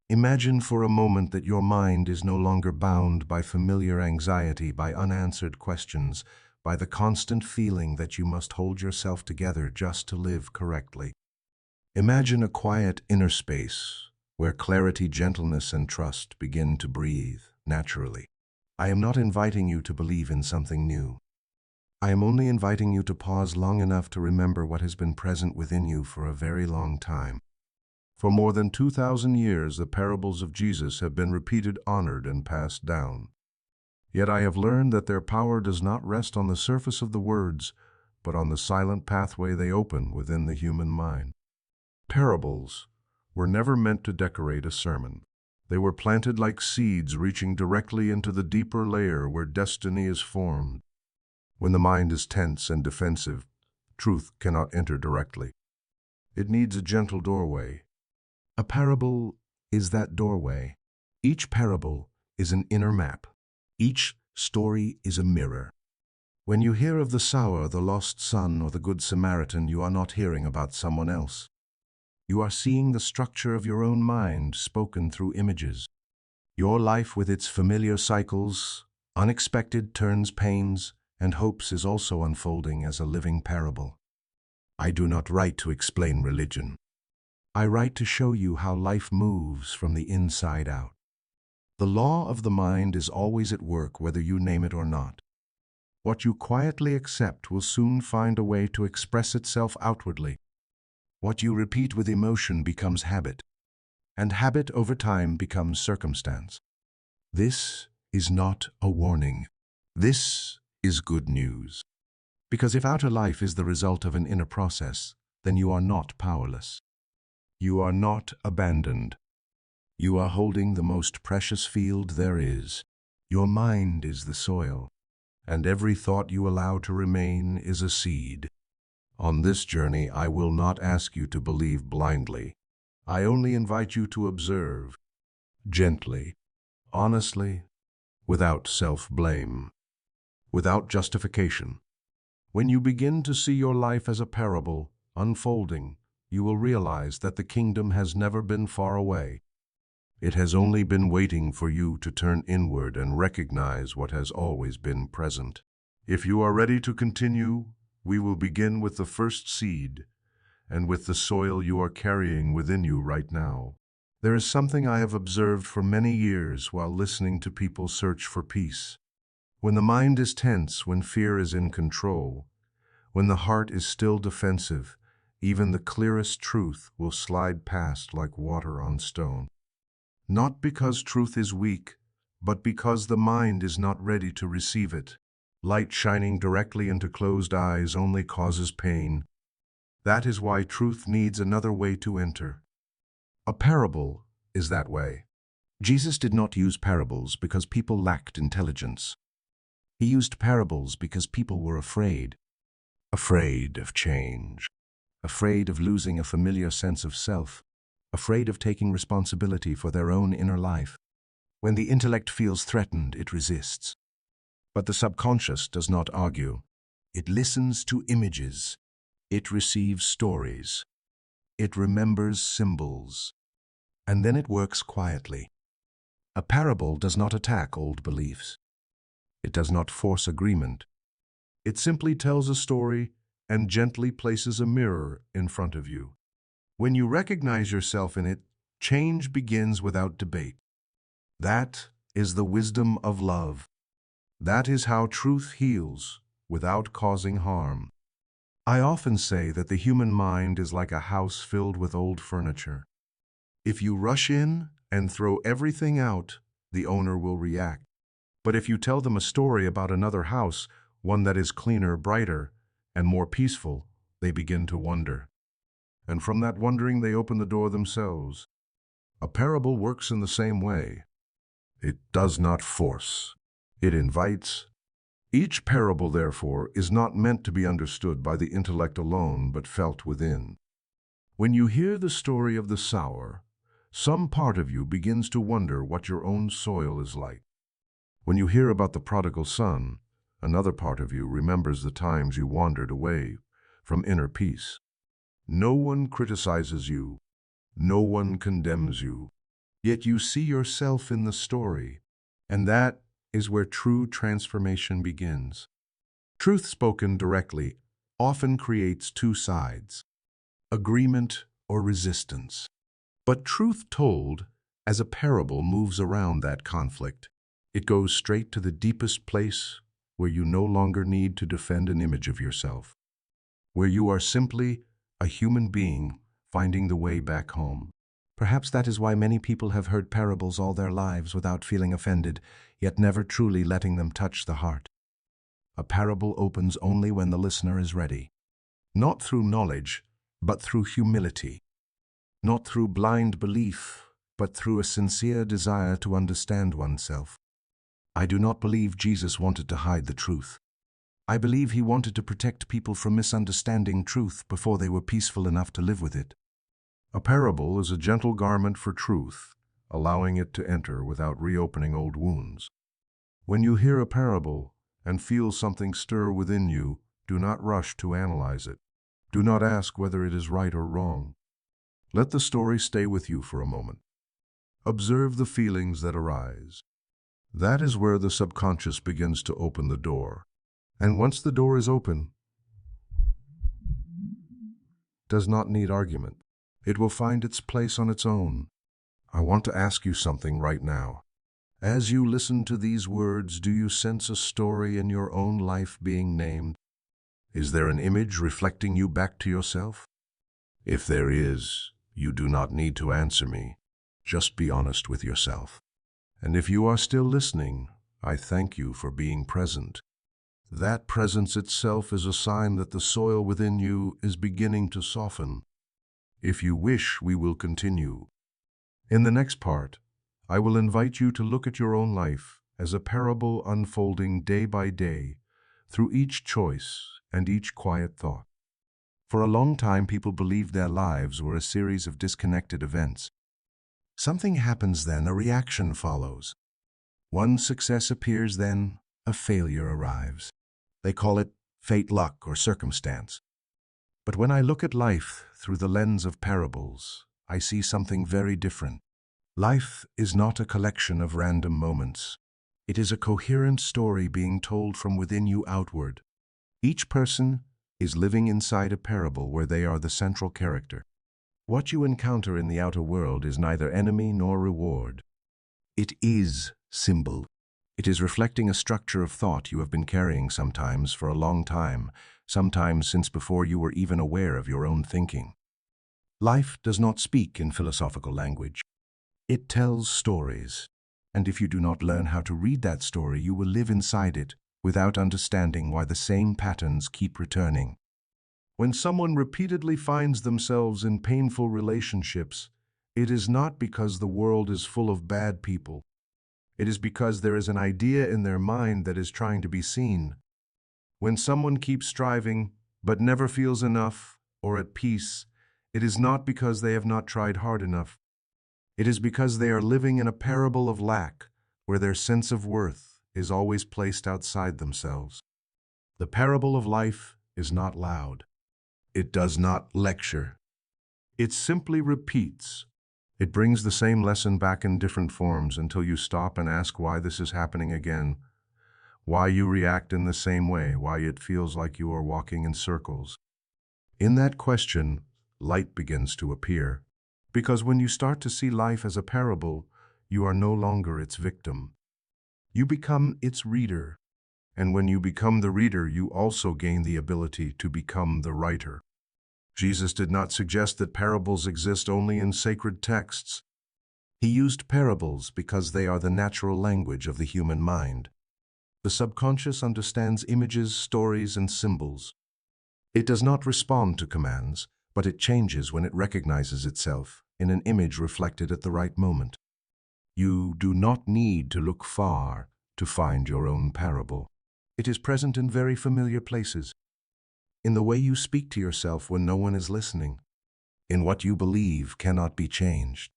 Imagine for a moment that your mind is no longer bound by familiar anxiety, by unanswered questions, by the constant feeling that you must hold yourself together just to live correctly. Imagine a quiet inner space where clarity, gentleness, and trust begin to breathe naturally. I am not inviting you to believe in something new. I am only inviting you to pause long enough to remember what has been present within you for a very long time. For more than 2,000 years, the parables of Jesus have been repeated, honored, and passed down. Yet I have learned that their power does not rest on the surface of the words, but on the silent pathway they open within the human mind. Parables were never meant to decorate a sermon. They were planted like seeds reaching directly into the deeper layer where destiny is formed. When the mind is tense and defensive, truth cannot enter directly. It needs a gentle doorway. A parable is that doorway. Each parable is an inner map. Each story is a mirror. When you hear of the Sower, the lost son, or the Good Samaritan, you are not hearing about someone else. You are seeing the structure of your own mind spoken through images. Your life with its familiar cycles, unexpected turns, pains, and hopes is also unfolding as a living parable. I do not write to explain religion. I write to show you how life moves from the inside out. The law of the mind is always at work, whether you name it or not. What you quietly accept will soon find a way to express itself outwardly. What you repeat with emotion becomes habit, and habit over time becomes circumstance. This is not a warning. This is good news. Because if outer life is the result of an inner process, then you are not powerless. You are not abandoned. You are holding the most precious field there is. Your mind is the soil, and every thought you allow to remain is a seed. On this journey, I will not ask you to believe blindly. I only invite you to observe, gently, honestly, without self-blame, without justification. When you begin to see your life as a parable unfolding, you will realize that the kingdom has never been far away. It has only been waiting for you to turn inward and recognize what has always been present. If you are ready to continue, we will begin with the first seed and with the soil you are carrying within you right now. There is something I have observed for many years while listening to people search for peace. When the mind is tense, when fear is in control, when the heart is still defensive, even the clearest truth will slide past like water on stone. Not because truth is weak, but because the mind is not ready to receive it. Light shining directly into closed eyes only causes pain. That is why truth needs another way to enter. A parable is that way. Jesus did not use parables because people lacked intelligence. He used parables because people were afraid. Afraid of change. Afraid of losing a familiar sense of self. Afraid of taking responsibility for their own inner life. When the intellect feels threatened, it resists. But the subconscious does not argue. It listens to images. It receives stories. It remembers symbols. And then it works quietly. A parable does not attack old beliefs. It does not force agreement. It simply tells a story and gently places a mirror in front of you. When you recognize yourself in it, change begins without debate. That is the wisdom of love. That is how truth heals without causing harm. I often say that the human mind is like a house filled with old furniture. If you rush in and throw everything out, the owner will react. But if you tell them a story about another house, one that is cleaner, brighter, and more peaceful, they begin to wonder. And from that wondering, they open the door themselves. A parable works in the same way. It does not force. It invites. Each parable, therefore, is not meant to be understood by the intellect alone, but felt within. When you hear the story of the sower, some part of you begins to wonder what your own soil is like. When you hear about the prodigal son, another part of you remembers the times you wandered away from inner peace. No one criticizes you. No one condemns you. Yet you see yourself in the story, and that is where true transformation begins. Truth spoken directly often creates two sides, agreement or resistance. But truth told as a parable moves around that conflict. It goes straight to the deepest place where you no longer need to defend an image of yourself, where you are simply a human being finding the way back home. Perhaps that is why many people have heard parables all their lives without feeling offended, yet never truly letting them touch the heart. A parable opens only when the listener is ready, not through knowledge, but through humility, not through blind belief, but through a sincere desire to understand oneself. I do not believe Jesus wanted to hide the truth. I believe he wanted to protect people from misunderstanding truth before they were peaceful enough to live with it. A parable is a gentle garment for truth, allowing it to enter without reopening old wounds. When you hear a parable and feel something stir within you, do not rush to analyze it. Do not ask whether it is right or wrong. Let the story stay with you for a moment. Observe the feelings that arise. That is where the subconscious begins to open the door. And once the door is open, it does not need argument. It will find its place on its own. I want to ask you something right now. As you listen to these words, do you sense a story in your own life being named? Is there an image reflecting you back to yourself? If there is, you do not need to answer me. Just be honest with yourself. And if you are still listening, I thank you for being present. That presence itself is a sign that the soil within you is beginning to soften. If you wish, we will continue. In the next part, I will invite you to look at your own life as a parable unfolding day by day through each choice and each quiet thought. For a long time, people believed their lives were a series of disconnected events. Something happens, then a reaction follows. One success appears, then a failure arrives. They call it fate, luck, or circumstance. But when I look at life through the lens of parables, I see something very different. Life is not a collection of random moments. It is a coherent story being told from within you outward. Each person is living inside a parable where they are the central character. What you encounter in the outer world is neither enemy nor reward. It is symbol. It is reflecting a structure of thought you have been carrying sometimes for a long time, sometimes since before you were even aware of your own thinking. Life does not speak in philosophical language. It tells stories, and if you do not learn how to read that story, you will live inside it without understanding why the same patterns keep returning. When someone repeatedly finds themselves in painful relationships, it is not because the world is full of bad people. It is because there is an idea in their mind that is trying to be seen. When someone keeps striving but never feels enough or at peace, it is not because they have not tried hard enough. It is because they are living in a parable of lack, where their sense of worth is always placed outside themselves. The parable of life is not loud. It does not lecture. It simply repeats. It brings the same lesson back in different forms until you stop and ask why this is happening again, why you react in the same way, why it feels like you are walking in circles. In that question, light begins to appear. Because when you start to see life as a parable, you are no longer its victim. You become its reader. And when you become the reader, you also gain the ability to become the writer. Jesus did not suggest that parables exist only in sacred texts. He used parables because they are the natural language of the human mind. The subconscious understands images, stories, and symbols. It does not respond to commands, but it changes when it recognizes itself in an image reflected at the right moment. You do not need to look far to find your own parable. It is present in very familiar places. In the way you speak to yourself when no one is listening. In what you believe cannot be changed.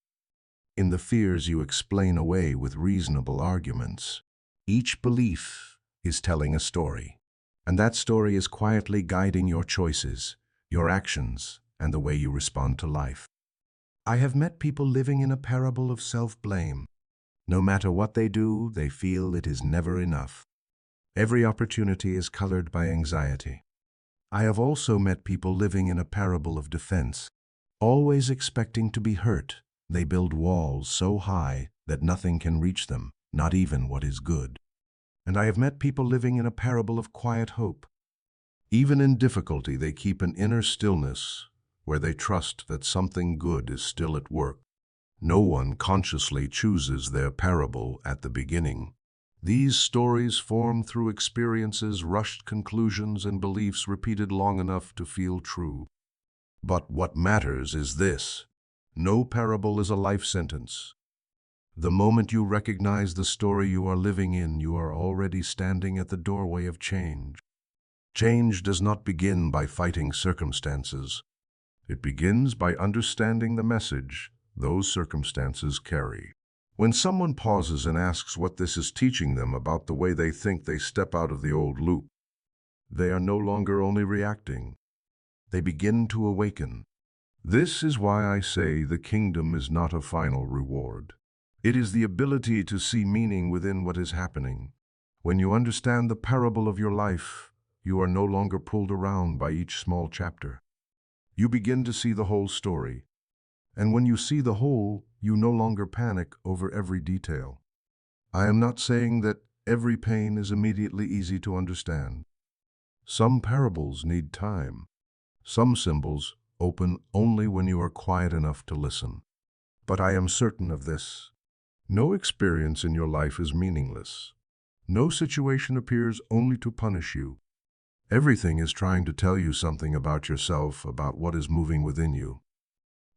In the fears you explain away with reasonable arguments. Each belief is telling a story, and that story is quietly guiding your choices, your actions, and the way you respond to life. I have met people living in a parable of self-blame. No matter what they do, they feel it is never enough. Every opportunity is colored by anxiety. I have also met people living in a parable of defense. Always expecting to be hurt, they build walls so high that nothing can reach them, not even what is good. And I have met people living in a parable of quiet hope. Even in difficulty, they keep an inner stillness where they trust that something good is still at work. No one consciously chooses their parable at the beginning. These stories form through experiences, rushed conclusions, and beliefs repeated long enough to feel true. But what matters is this: no parable is a life sentence. The moment you recognize the story you are living in, you are already standing at the doorway of change. Change does not begin by fighting circumstances. It begins by understanding the message those circumstances carry. When someone pauses and asks what this is teaching them about the way they think, they step out of the old loop. They are no longer only reacting. They begin to awaken. This is why I say the kingdom is not a final reward. It is the ability to see meaning within what is happening. When you understand the parable of your life, you are no longer pulled around by each small chapter. You begin to see the whole story. And when you see the whole, you no longer panic over every detail. I am not saying that every pain is immediately easy to understand. Some parables need time. Some symbols open only when you are quiet enough to listen. But I am certain of this: no experience in your life is meaningless. No situation appears only to punish you. Everything is trying to tell you something about yourself, about what is moving within you.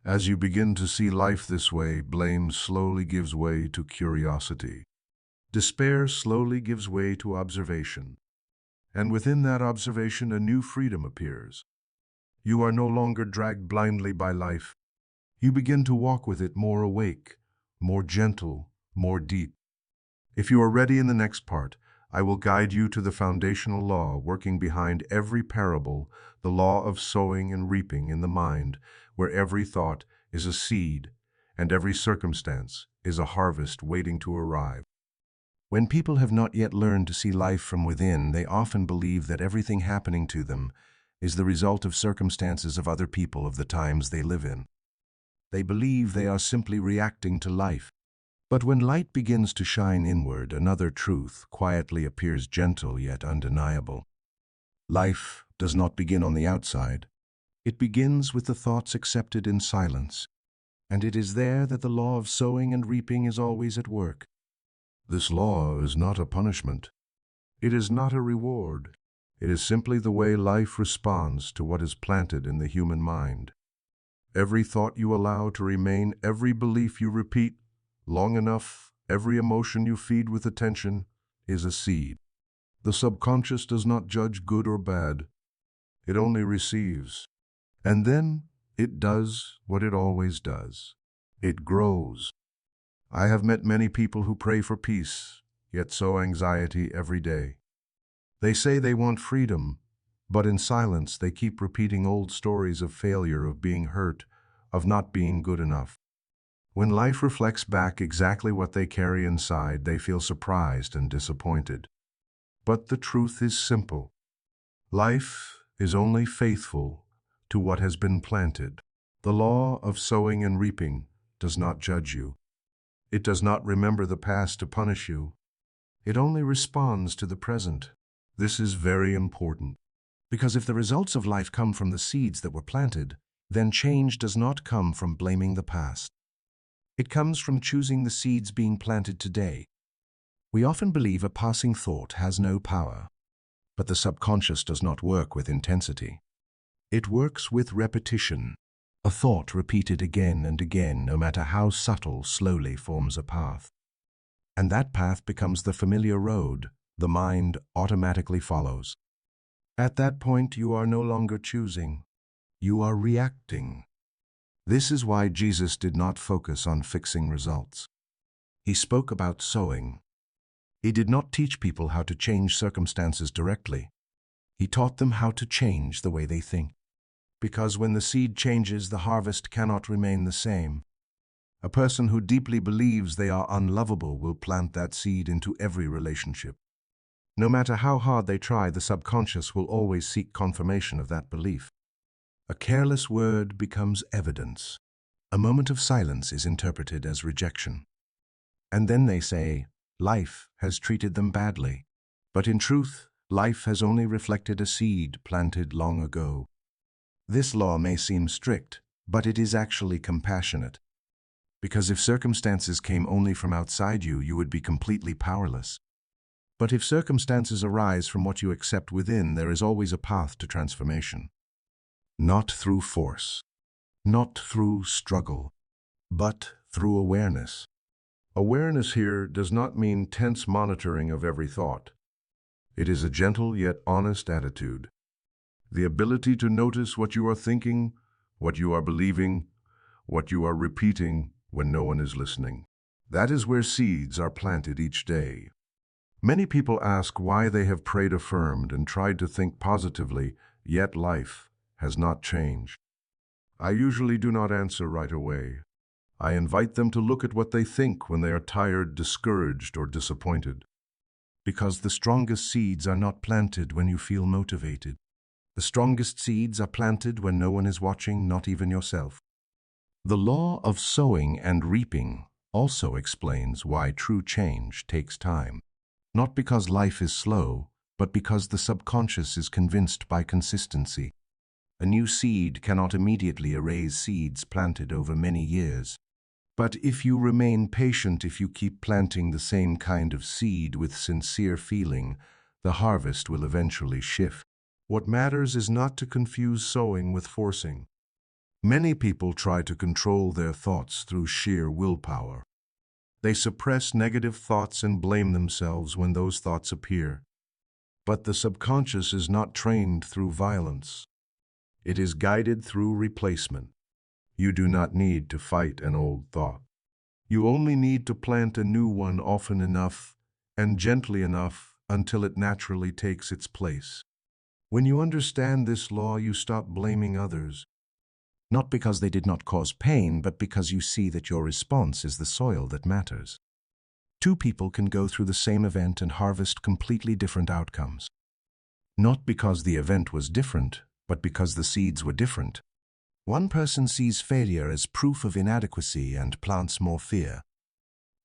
As you begin to see life this way, blame slowly gives way to curiosity. Despair slowly gives way to observation. And within that observation, a new freedom appears. You are no longer dragged blindly by life. You begin to walk with it more awake, more gentle, more deep. If you are ready, in the next part, I will guide you to the foundational law working behind every parable, the law of sowing and reaping in the mind, where every thought is a seed and every circumstance is a harvest waiting to arrive. When people have not yet learned to see life from within, they often believe that everything happening to them is the result of circumstances of other people, of the times they live in. They believe they are simply reacting to life. But when light begins to shine inward, another truth quietly appears, gentle yet undeniable. Life does not begin on the outside. It begins with the thoughts accepted in silence. And it is there that the law of sowing and reaping is always at work. This law is not a punishment. It is not a reward. It is simply the way life responds to what is planted in the human mind. Every thought you allow to remain, every belief you repeat long enough, every emotion you feed with attention, is a seed. The subconscious does not judge good or bad. It only receives. And then it does what it always does. It grows. I have met many people who pray for peace, yet sow anxiety every day. They say they want freedom, but in silence they keep repeating old stories of failure, of being hurt, of not being good enough. When life reflects back exactly what they carry inside, they feel surprised and disappointed. But the truth is simple. Life is only faithful to what has been planted. The law of sowing and reaping does not judge you. It does not remember the past to punish you. It only responds to the present. This is very important, because if the results of life come from the seeds that were planted, then change does not come from blaming the past. It comes from choosing the seeds being planted today. We often believe a passing thought has no power, but the subconscious does not work with intensity. It works with repetition. A thought repeated again and again, no matter how subtle, slowly forms a path. And that path becomes the familiar road the mind automatically follows. At that point, you are no longer choosing. You are reacting. This is why Jesus did not focus on fixing results. He spoke about sowing. He did not teach people how to change circumstances directly. He taught them how to change the way they think. Because when the seed changes, the harvest cannot remain the same. A person who deeply believes they are unlovable will plant that seed into every relationship. No matter how hard they try, the subconscious will always seek confirmation of that belief. A careless word becomes evidence. A moment of silence is interpreted as rejection. And then they say, life has treated them badly. But in truth, life has only reflected a seed planted long ago. This law may seem strict, but it is actually compassionate. Because if circumstances came only from outside you, you would be completely powerless. But if circumstances arise from what you accept within, there is always a path to transformation. Not through force, not through struggle, but through awareness. Awareness here does not mean tense monitoring of every thought. It is a gentle yet honest attitude. The ability to notice what you are thinking, what you are believing, what you are repeating when no one is listening. That is where seeds are planted each day. Many people ask why they have prayed affirmed and tried to think positively, yet life has not changed. I usually do not answer right away. I invite them to look at what they think when they are tired, discouraged, or disappointed. Because the strongest seeds are not planted when you feel motivated. The strongest seeds are planted when no one is watching, not even yourself. The law of sowing and reaping also explains why true change takes time. Not because life is slow, but because the subconscious is convinced by consistency. A new seed cannot immediately erase seeds planted over many years. But if you remain patient, if you keep planting the same kind of seed with sincere feeling, the harvest will eventually shift. What matters is not to confuse sowing with forcing. Many people try to control their thoughts through sheer willpower. They suppress negative thoughts and blame themselves when those thoughts appear. But the subconscious is not trained through violence. It is guided through replacement. You do not need to fight an old thought. You only need to plant a new one often enough and gently enough until it naturally takes its place. When you understand this law, you stop blaming others. Not because they did not cause pain, but because you see that your response is the soil that matters. Two people can go through the same event and harvest completely different outcomes. Not because the event was different, but because the seeds were different. One person sees failure as proof of inadequacy and plants more fear.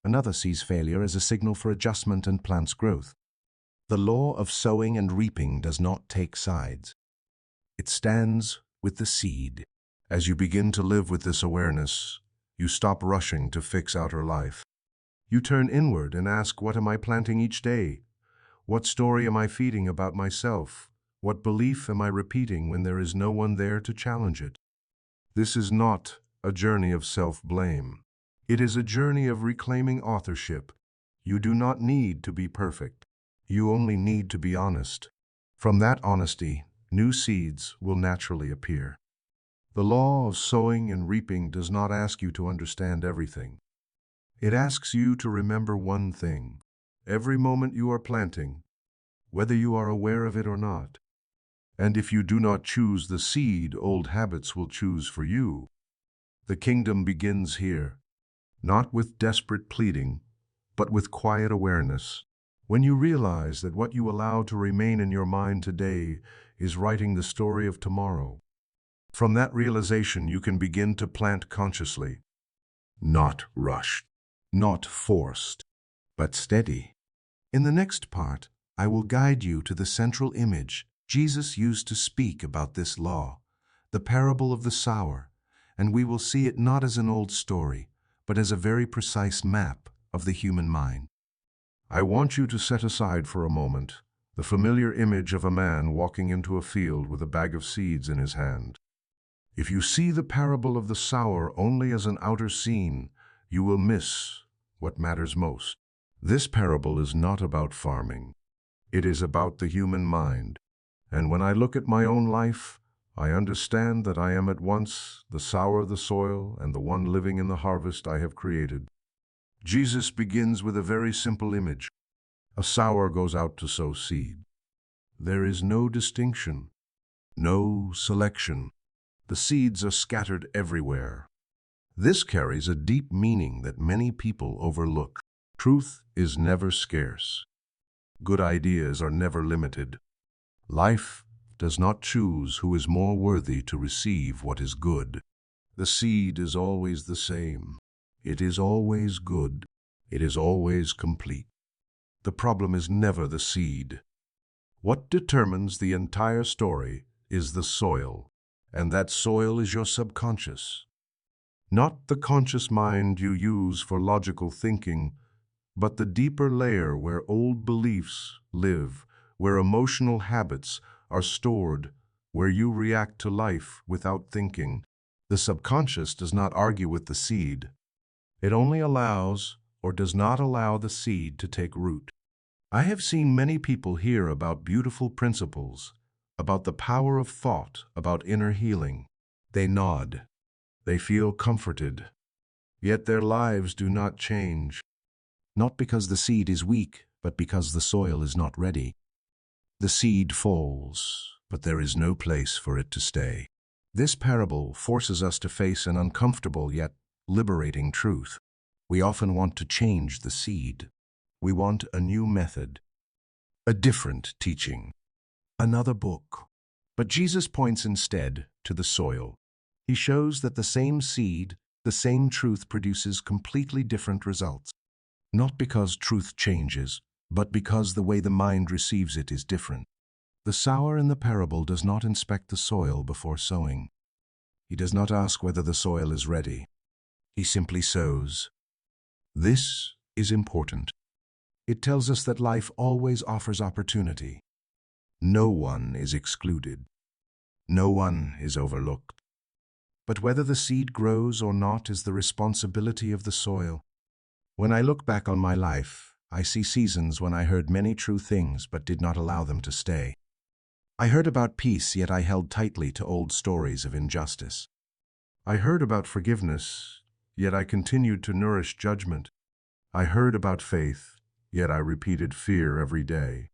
Another sees failure as a signal for adjustment and plants growth. The law of sowing and reaping does not take sides. It stands with the seed. As you begin to live with this awareness, you stop rushing to fix outer life. You turn inward and ask, what am I planting each day? What story am I feeding about myself? What belief am I repeating when there is no one there to challenge it? This is not a journey of self-blame. It is a journey of reclaiming authorship. You do not need to be perfect. You only need to be honest. From that honesty, new seeds will naturally appear. The law of sowing and reaping does not ask you to understand everything. It asks you to remember one thing. Every moment you are planting, whether you are aware of it or not. And if you do not choose the seed, old habits will choose for you. The kingdom begins here, not with desperate pleading, but with quiet awareness. When you realize that what you allow to remain in your mind today is writing the story of tomorrow. From that realization, you can begin to plant consciously, not rushed, not forced, but steady. In the next part, I will guide you to the central image Jesus used to speak about this law, the parable of the sower, and we will see it not as an old story, but as a very precise map of the human mind. I want you to set aside for a moment the familiar image of a man walking into a field with a bag of seeds in his hand. If you see the parable of the sower only as an outer scene, you will miss what matters most. This parable is not about farming. It is about the human mind. And when I look at my own life, I understand that I am at once the sower of the soil and the one living in the harvest I have created. Jesus begins with a very simple image. A sower goes out to sow seed. There is no distinction, no selection. The seeds are scattered everywhere. This carries a deep meaning that many people overlook. Truth is never scarce. Good ideas are never limited. Life does not choose who is more worthy to receive what is good. The seed is always the same. It is always good. It is always complete. The problem is never the seed. What determines the entire story is the soil, and that soil is your subconscious. Not the conscious mind you use for logical thinking, but the deeper layer where old beliefs live, where emotional habits are stored, where you react to life without thinking. The subconscious does not argue with the seed. It only allows or does not allow the seed to take root. I have seen many people hear about beautiful principles, about the power of thought, about inner healing. They nod. They feel comforted. Yet their lives do not change. Not because the seed is weak, but because the soil is not ready. The seed falls, but there is no place for it to stay. This parable forces us to face an uncomfortable yet liberating truth. We often want to change the seed. We want a new method, a different teaching, another book. But Jesus points instead to the soil. He shows that the same seed, the same truth produces completely different results. Not because truth changes, but because the way the mind receives it is different. The sower in the parable does not inspect the soil before sowing. He does not ask whether the soil is ready. He simply sows. This is important. It tells us that life always offers opportunity. No one is excluded. No one is overlooked. But whether the seed grows or not is the responsibility of the soil. When I look back on my life, I see seasons when I heard many true things but did not allow them to stay. I heard about peace, yet I held tightly to old stories of injustice. I heard about forgiveness, yet I continued to nourish judgment. I heard about faith, yet I repeated fear every day.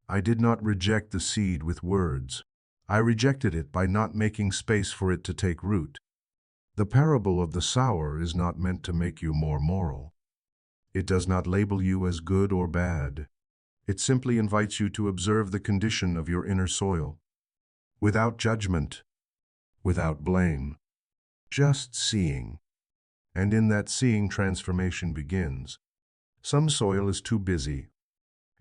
I did not reject the seed with words. I rejected it by not making space for it to take root. The parable of the sower is not meant to make you more moral. It does not label you as good or bad. It simply invites you to observe the condition of your inner soil, without judgment, without blame, just seeing. And in that seeing, transformation begins. Some soil is too busy.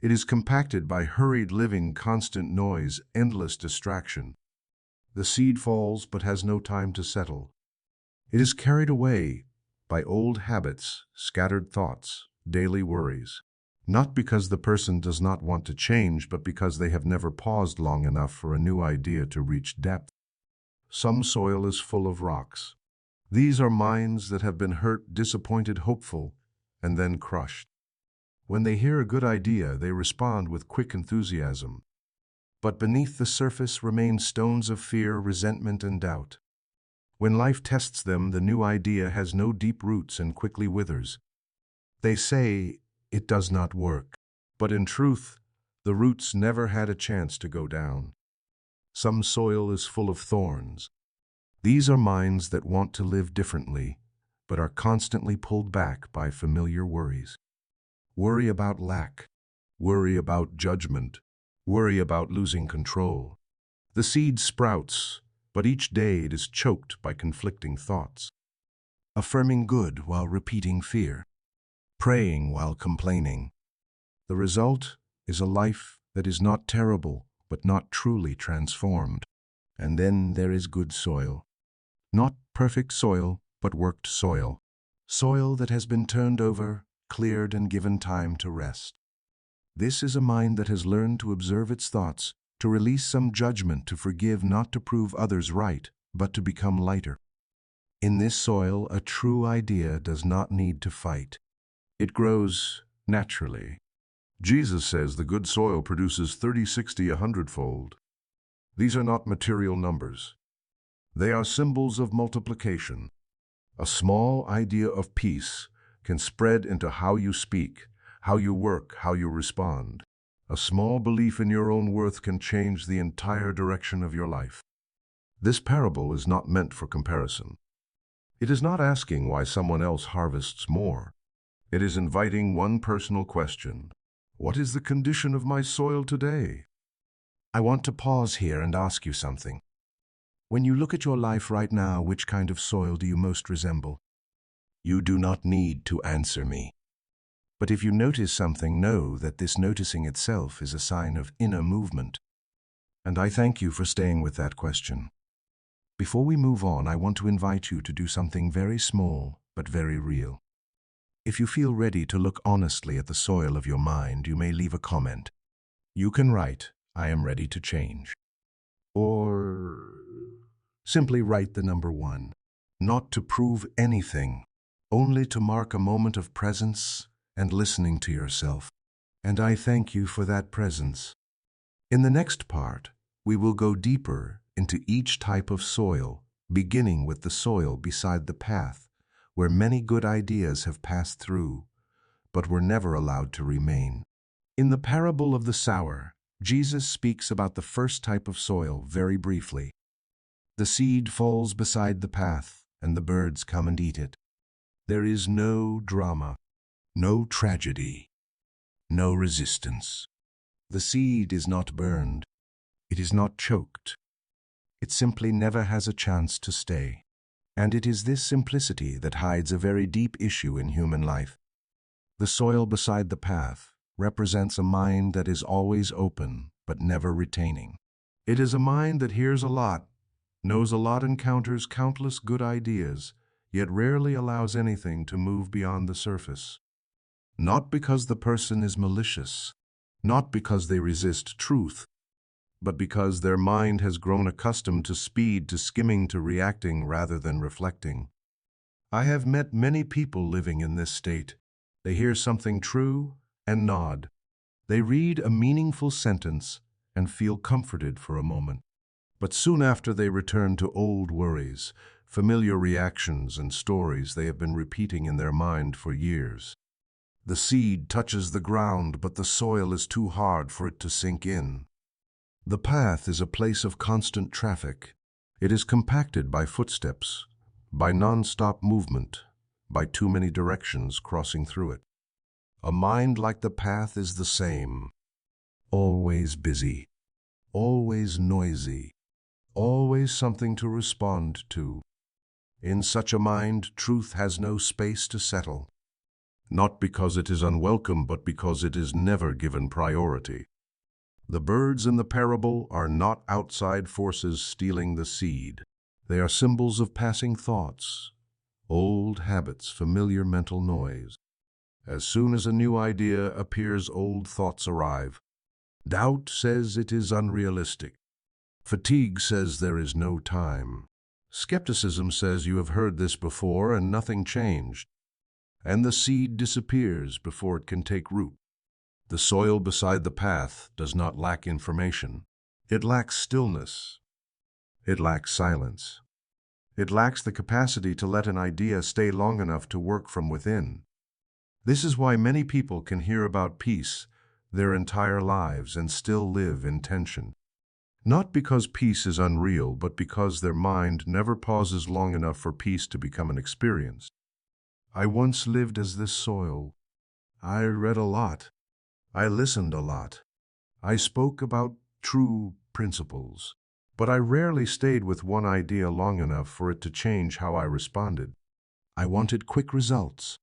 It is compacted by hurried living, constant noise, endless distraction. The seed falls but has no time to settle. It is carried away by old habits, scattered thoughts, daily worries. Not because the person does not want to change, but because they have never paused long enough for a new idea to reach depth. Some soil is full of rocks. These are minds that have been hurt, disappointed, hopeful, and then crushed. When they hear a good idea, they respond with quick enthusiasm. But beneath the surface remain stones of fear, resentment, and doubt. When life tests them, the new idea has no deep roots and quickly withers. They say, "It does not work." But in truth, the roots never had a chance to go down. Some soil is full of thorns. These are minds that want to live differently, but are constantly pulled back by familiar worries. Worry about lack, worry about judgment, worry about losing control. The seed sprouts, but each day it is choked by conflicting thoughts. Affirming good while repeating fear, praying while complaining. The result is a life that is not terrible, but not truly transformed. And then there is good soil. Not perfect soil, but worked soil. Soil that has been turned over, cleared, and given time to rest. This is a mind that has learned to observe its thoughts, to release some judgment, to forgive, not to prove others right, but to become lighter. In this soil, a true idea does not need to fight. It grows naturally. Jesus says the good soil produces 30, 60, 100-fold. These are not material numbers. They are symbols of multiplication. A small idea of peace can spread into how you speak, how you work, how you respond. A small belief in your own worth can change the entire direction of your life. This parable is not meant for comparison. It is not asking why someone else harvests more. It is inviting one personal question. What is the condition of my soil today? I want to pause here and ask you something. When you look at your life right now, which kind of soil do you most resemble? You do not need to answer me. But if you notice something, know that this noticing itself is a sign of inner movement. And I thank you for staying with that question. Before we move on, I want to invite you to do something very small, but very real. If you feel ready to look honestly at the soil of your mind, you may leave a comment. You can write, "I am ready to change." Or simply write the number 1. Not to prove anything, only to mark a moment of presence and listening to yourself. And I thank you for that presence. In the next part, we will go deeper into each type of soil, beginning with the soil beside the path, where many good ideas have passed through, but were never allowed to remain. In the parable of the sower, Jesus speaks about the first type of soil very briefly. The seed falls beside the path, and the birds come and eat it. There is no drama, no tragedy, no resistance. The seed is not burned. It is not choked. It simply never has a chance to stay. And it is this simplicity that hides a very deep issue in human life. The soil beside the path represents a mind that is always open, but never retaining. It is a mind that hears a lot, knows a lot, encounters countless good ideas, yet rarely allows anything to move beyond the surface. Not because the person is malicious, not because they resist truth, but because their mind has grown accustomed to speed, to skimming, to reacting rather than reflecting. I have met many people living in this state. They hear something true and nod. They read a meaningful sentence and feel comforted for a moment. But soon after, they return to old worries, familiar reactions and stories they have been repeating in their mind for years. The seed touches the ground, but the soil is too hard for it to sink in. The path is a place of constant traffic. It is compacted by footsteps, by non-stop movement, by too many directions crossing through it. A mind like the path is the same. Always busy, always noisy, always something to respond to. In such a mind, truth has no space to settle. Not because it is unwelcome, but because it is never given priority. The birds in the parable are not outside forces stealing the seed. They are symbols of passing thoughts, old habits, familiar mental noise. As soon as a new idea appears, old thoughts arrive. Doubt says it is unrealistic. Fatigue says there is no time. Skepticism says you have heard this before and nothing changed. And the seed disappears before it can take root. The soil beside the path does not lack information. It lacks stillness. It lacks silence. It lacks the capacity to let an idea stay long enough to work from within. This is why many people can hear about peace their entire lives and still live in tension. Not because peace is unreal, but because their mind never pauses long enough for peace to become an experience. I once lived as this soil. I read a lot. I listened a lot. I spoke about true principles. But I rarely stayed with one idea long enough for it to change how I responded. I wanted quick results,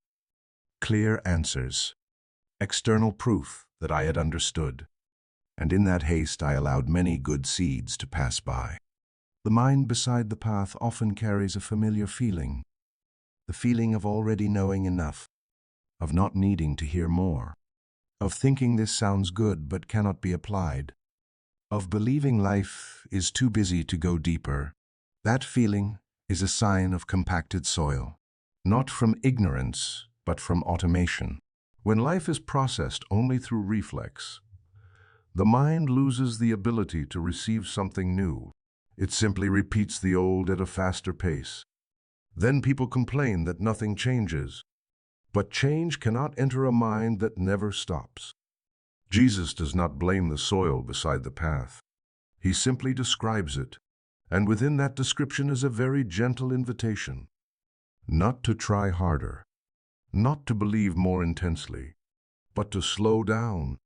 clear answers, external proof that I had understood. And in that haste, I allowed many good seeds to pass by. The mind beside the path often carries a familiar feeling, the feeling of already knowing enough, of not needing to hear more, of thinking this sounds good but cannot be applied, of believing life is too busy to go deeper. That feeling is a sign of compacted soil, not from ignorance, but from automation. When life is processed only through reflex, the mind loses the ability to receive something new. It simply repeats the old at a faster pace. Then people complain that nothing changes. But change cannot enter a mind that never stops. Jesus does not blame the soil beside the path. He simply describes it. And within that description is a very gentle invitation, not to try harder, not to believe more intensely, but to slow down,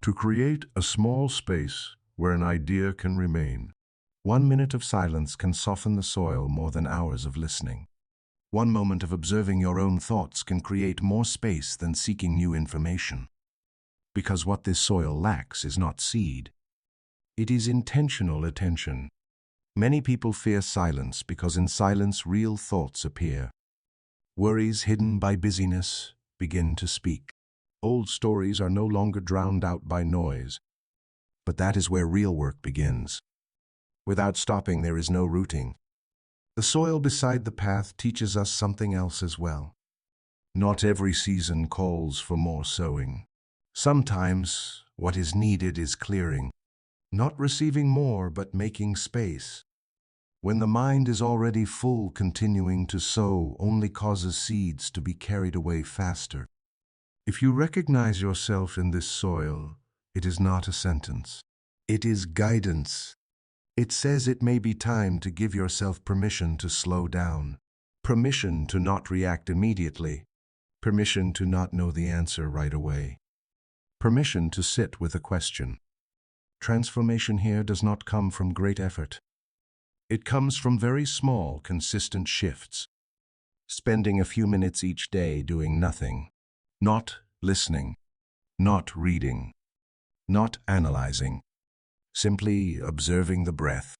to create a small space where an idea can remain. 1 minute of silence can soften the soil more than hours of listening. 1 moment of observing your own thoughts can create more space than seeking new information. Because what this soil lacks is not seed. It is intentional attention. Many people fear silence because in silence real thoughts appear. Worries hidden by busyness begin to speak. Old stories are no longer drowned out by noise. But that is where real work begins. Without stopping, there is no rooting. The soil beside the path teaches us something else as well. Not every season calls for more sowing. Sometimes what is needed is clearing. Not receiving more, but making space. When the mind is already full, continuing to sow only causes seeds to be carried away faster. If you recognize yourself in this soil, it is not a sentence. It is guidance. It says it may be time to give yourself permission to slow down, permission to not react immediately, permission to not know the answer right away, permission to sit with a question. Transformation here does not come from great effort. It comes from very small, consistent shifts. Spending a few minutes each day doing nothing, not listening, not reading, not analyzing, simply observing the breath.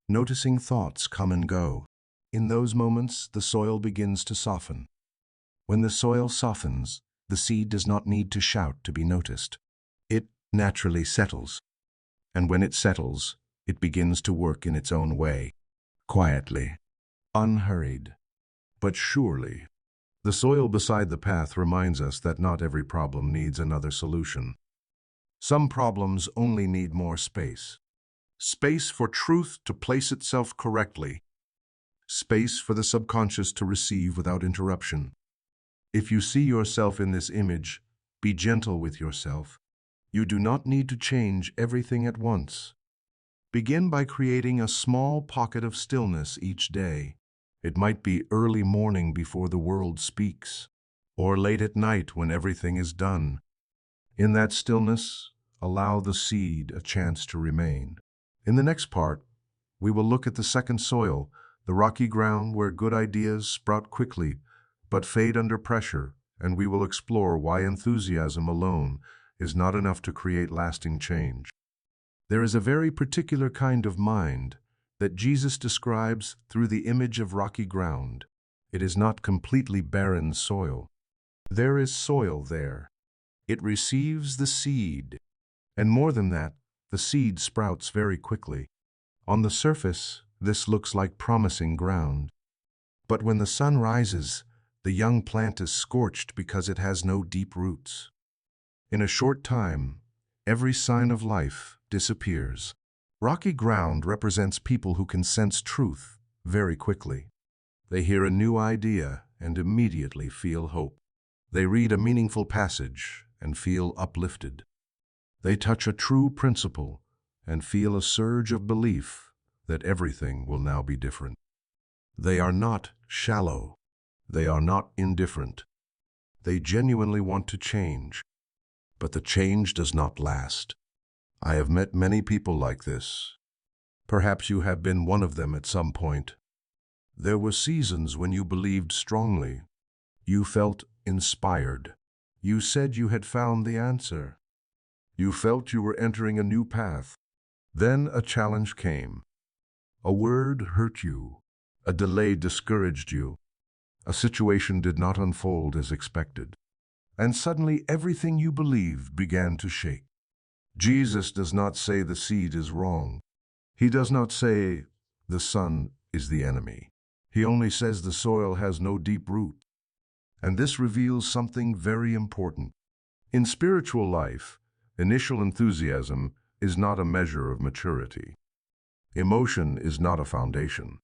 Noticing thoughts come and go. In those moments, the soil begins to soften. When the soil softens, the seed does not need to shout to be noticed. It naturally settles. And when it settles, it begins to work in its own way, quietly, unhurried, but surely. The soil beside the path reminds us that not every problem needs another solution. Some problems only need more space. Space for truth to place itself correctly. Space for the subconscious to receive without interruption. If you see yourself in this image, be gentle with yourself. You do not need to change everything at once. Begin by creating a small pocket of stillness each day. It might be early morning before the world speaks, or late at night when everything is done. In that stillness, allow the seed a chance to remain. In the next part, we will look at the second soil, the rocky ground where good ideas sprout quickly but fade under pressure, and we will explore why enthusiasm alone is not enough to create lasting change. There is a very particular kind of mind that Jesus describes through the image of rocky ground. It is not completely barren soil. There is soil there. It receives the seed. And more than that, the seed sprouts very quickly. On the surface, this looks like promising ground. But when the sun rises, the young plant is scorched because it has no deep roots. In a short time, every sign of life disappears. Rocky ground represents people who can sense truth very quickly. They hear a new idea and immediately feel hope. They read a meaningful passage and feel uplifted. They touch a true principle and feel a surge of belief that everything will now be different. They are not shallow. They are not indifferent. They genuinely want to change. But the change does not last. I have met many people like this. Perhaps you have been one of them at some point. There were seasons when you believed strongly. You felt inspired. You said you had found the answer. You felt you were entering a new path. Then a challenge came. A word hurt you. A delay discouraged you. A situation did not unfold as expected. And suddenly everything you believed began to shake. Jesus does not say the seed is wrong. He does not say the sun is the enemy. He only says the soil has no deep root. And this reveals something very important. In spiritual life, initial enthusiasm is not a measure of maturity. Emotion is not a foundation.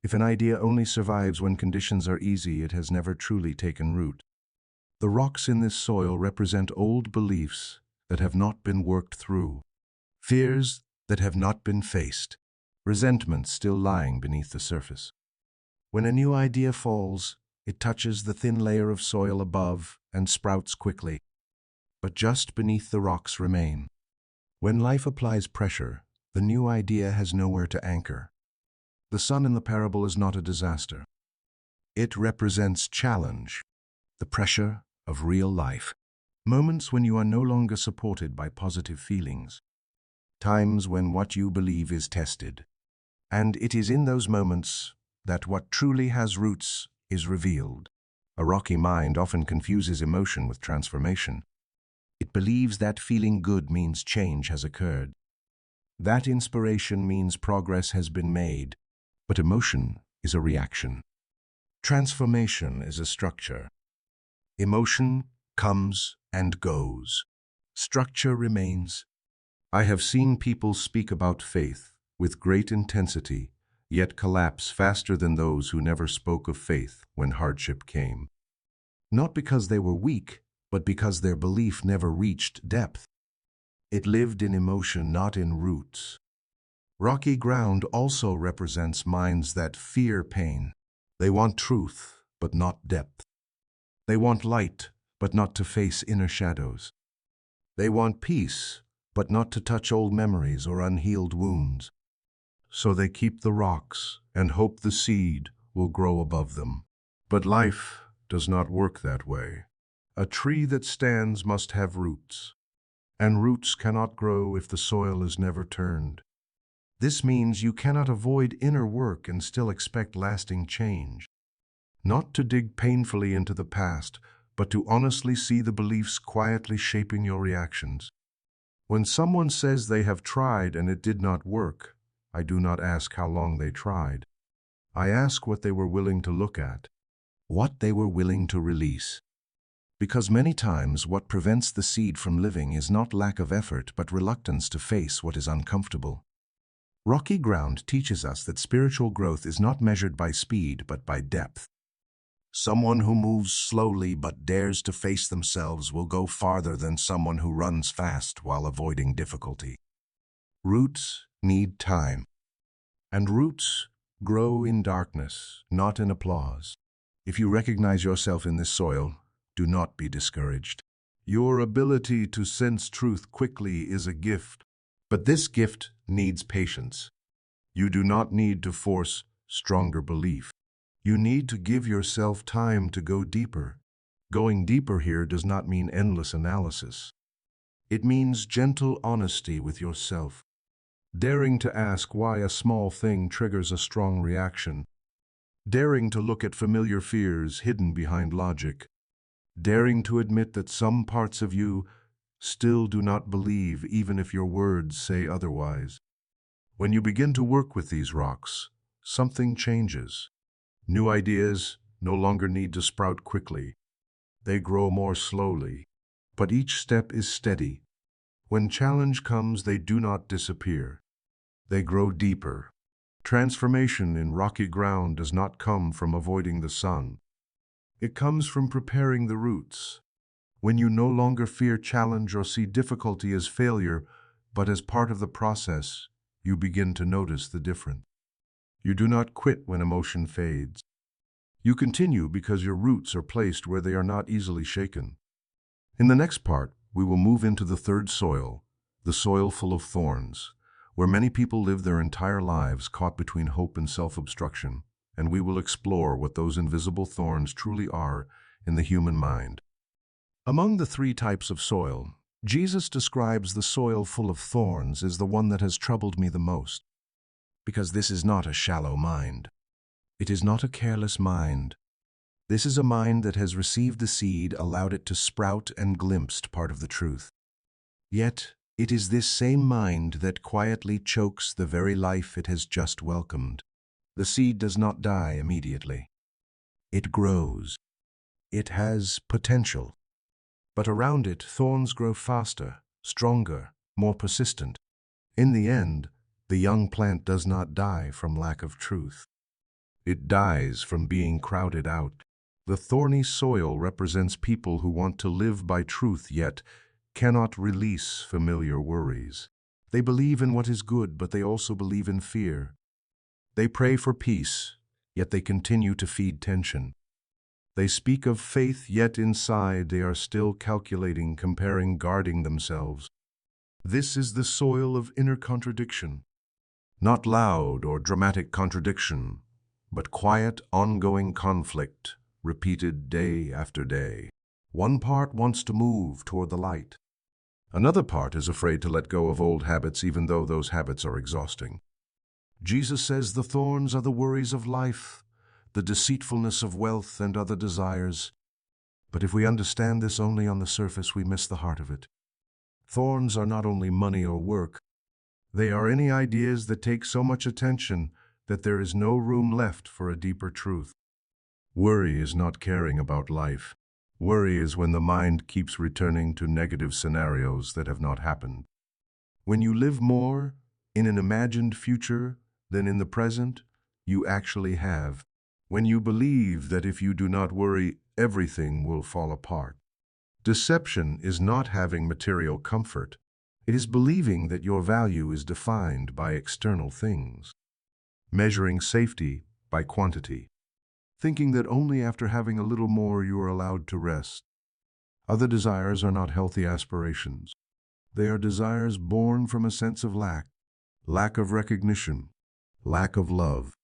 If an idea only survives when conditions are easy, it has never truly taken root. The rocks in this soil represent old beliefs that have not been worked through, fears that have not been faced, resentment still lying beneath the surface. When a new idea falls, it touches the thin layer of soil above and sprouts quickly, but just beneath the rocks remain. When life applies pressure, the new idea has nowhere to anchor. The sun in the parable is not a disaster. It represents challenge, the pressure of real life. Moments when you are no longer supported by positive feelings. Times when what you believe is tested. And it is in those moments that what truly has roots is revealed. A rocky mind often confuses emotion with transformation. It believes that feeling good means change has occurred. That inspiration means progress has been made. But emotion is a reaction. Transformation is a structure. Emotion comes and goes. Structure remains. I have seen people speak about faith with great intensity, yet collapse faster than those who never spoke of faith when hardship came. Not because they were weak, but because their belief never reached depth. It lived in emotion, not in roots. Rocky ground also represents minds that fear pain. They want truth, but not depth. They want light, but not to face inner shadows. They want peace, but not to touch old memories or unhealed wounds. So they keep the rocks and hope the seed will grow above them. But life does not work that way. A tree that stands must have roots, and roots cannot grow if the soil is never turned. This means you cannot avoid inner work and still expect lasting change. Not to dig painfully into the past, but to honestly see the beliefs quietly shaping your reactions. When someone says they have tried and it did not work, I do not ask how long they tried. I ask what they were willing to look at, what they were willing to release. Because many times what prevents the seed from living is not lack of effort, but reluctance to face what is uncomfortable. Rocky ground teaches us that spiritual growth is not measured by speed, but by depth. Someone who moves slowly but dares to face themselves will go farther than someone who runs fast while avoiding difficulty. Roots need time, and roots grow in darkness, not in applause. If you recognize yourself in this soil, do not be discouraged. Your ability to sense truth quickly is a gift, but this gift needs patience. You do not need to force stronger belief. You need to give yourself time to go deeper. Going deeper here does not mean endless analysis. It means gentle honesty with yourself. Daring to ask why a small thing triggers a strong reaction. Daring to look at familiar fears hidden behind logic. Daring to admit that some parts of you still do not believe even if your words say otherwise. When you begin to work with these rocks, something changes. New ideas no longer need to sprout quickly. They grow more slowly, but each step is steady. When challenge comes, they do not disappear. They grow deeper. Transformation in rocky ground does not come from avoiding the sun. It comes from preparing the roots. When you no longer fear challenge or see difficulty as failure, but as part of the process, you begin to notice the difference. You do not quit when emotion fades. You continue because your roots are placed where they are not easily shaken. In the next part, we will move into the third soil, the soil full of thorns, where many people live their entire lives caught between hope and self-obstruction, and we will explore what those invisible thorns truly are in the human mind. Among the three types of soil, Jesus describes the soil full of thorns as the one that has troubled me the most, because this is not a shallow mind. It is not a careless mind. This is a mind that has received the seed, allowed it to sprout, and glimpsed part of the truth. Yet, it is this same mind that quietly chokes the very life it has just welcomed. The seed does not die immediately. It grows. It has potential. But around it, thorns grow faster, stronger, more persistent. In the end, the young plant does not die from lack of truth. It dies from being crowded out. The thorny soil represents people who want to live by truth yet cannot release familiar worries. They believe in what is good, but they also believe in fear. They pray for peace, yet they continue to feed tension. They speak of faith, yet inside they are still calculating, comparing, guarding themselves. This is the soil of inner contradiction. Not loud or dramatic contradiction, but quiet, ongoing conflict, repeated day after day. One part wants to move toward the light. Another part is afraid to let go of old habits, even though those habits are exhausting. Jesus says the thorns are the worries of life, the deceitfulness of wealth and other desires. But if we understand this only on the surface, we miss the heart of it. Thorns are not only money or work. They are any ideas that take so much attention that there is no room left for a deeper truth. Worry is not caring about life. Worry is when the mind keeps returning to negative scenarios that have not happened. When you live more in an imagined future than in the present, you actually have. When you believe that if you do not worry, everything will fall apart. Deception is not having material comfort. It is believing that your value is defined by external things. Measuring safety by quantity. Thinking that only after having a little more you are allowed to rest. Other desires are not healthy aspirations. They are desires born from a sense of lack of recognition, lack of love,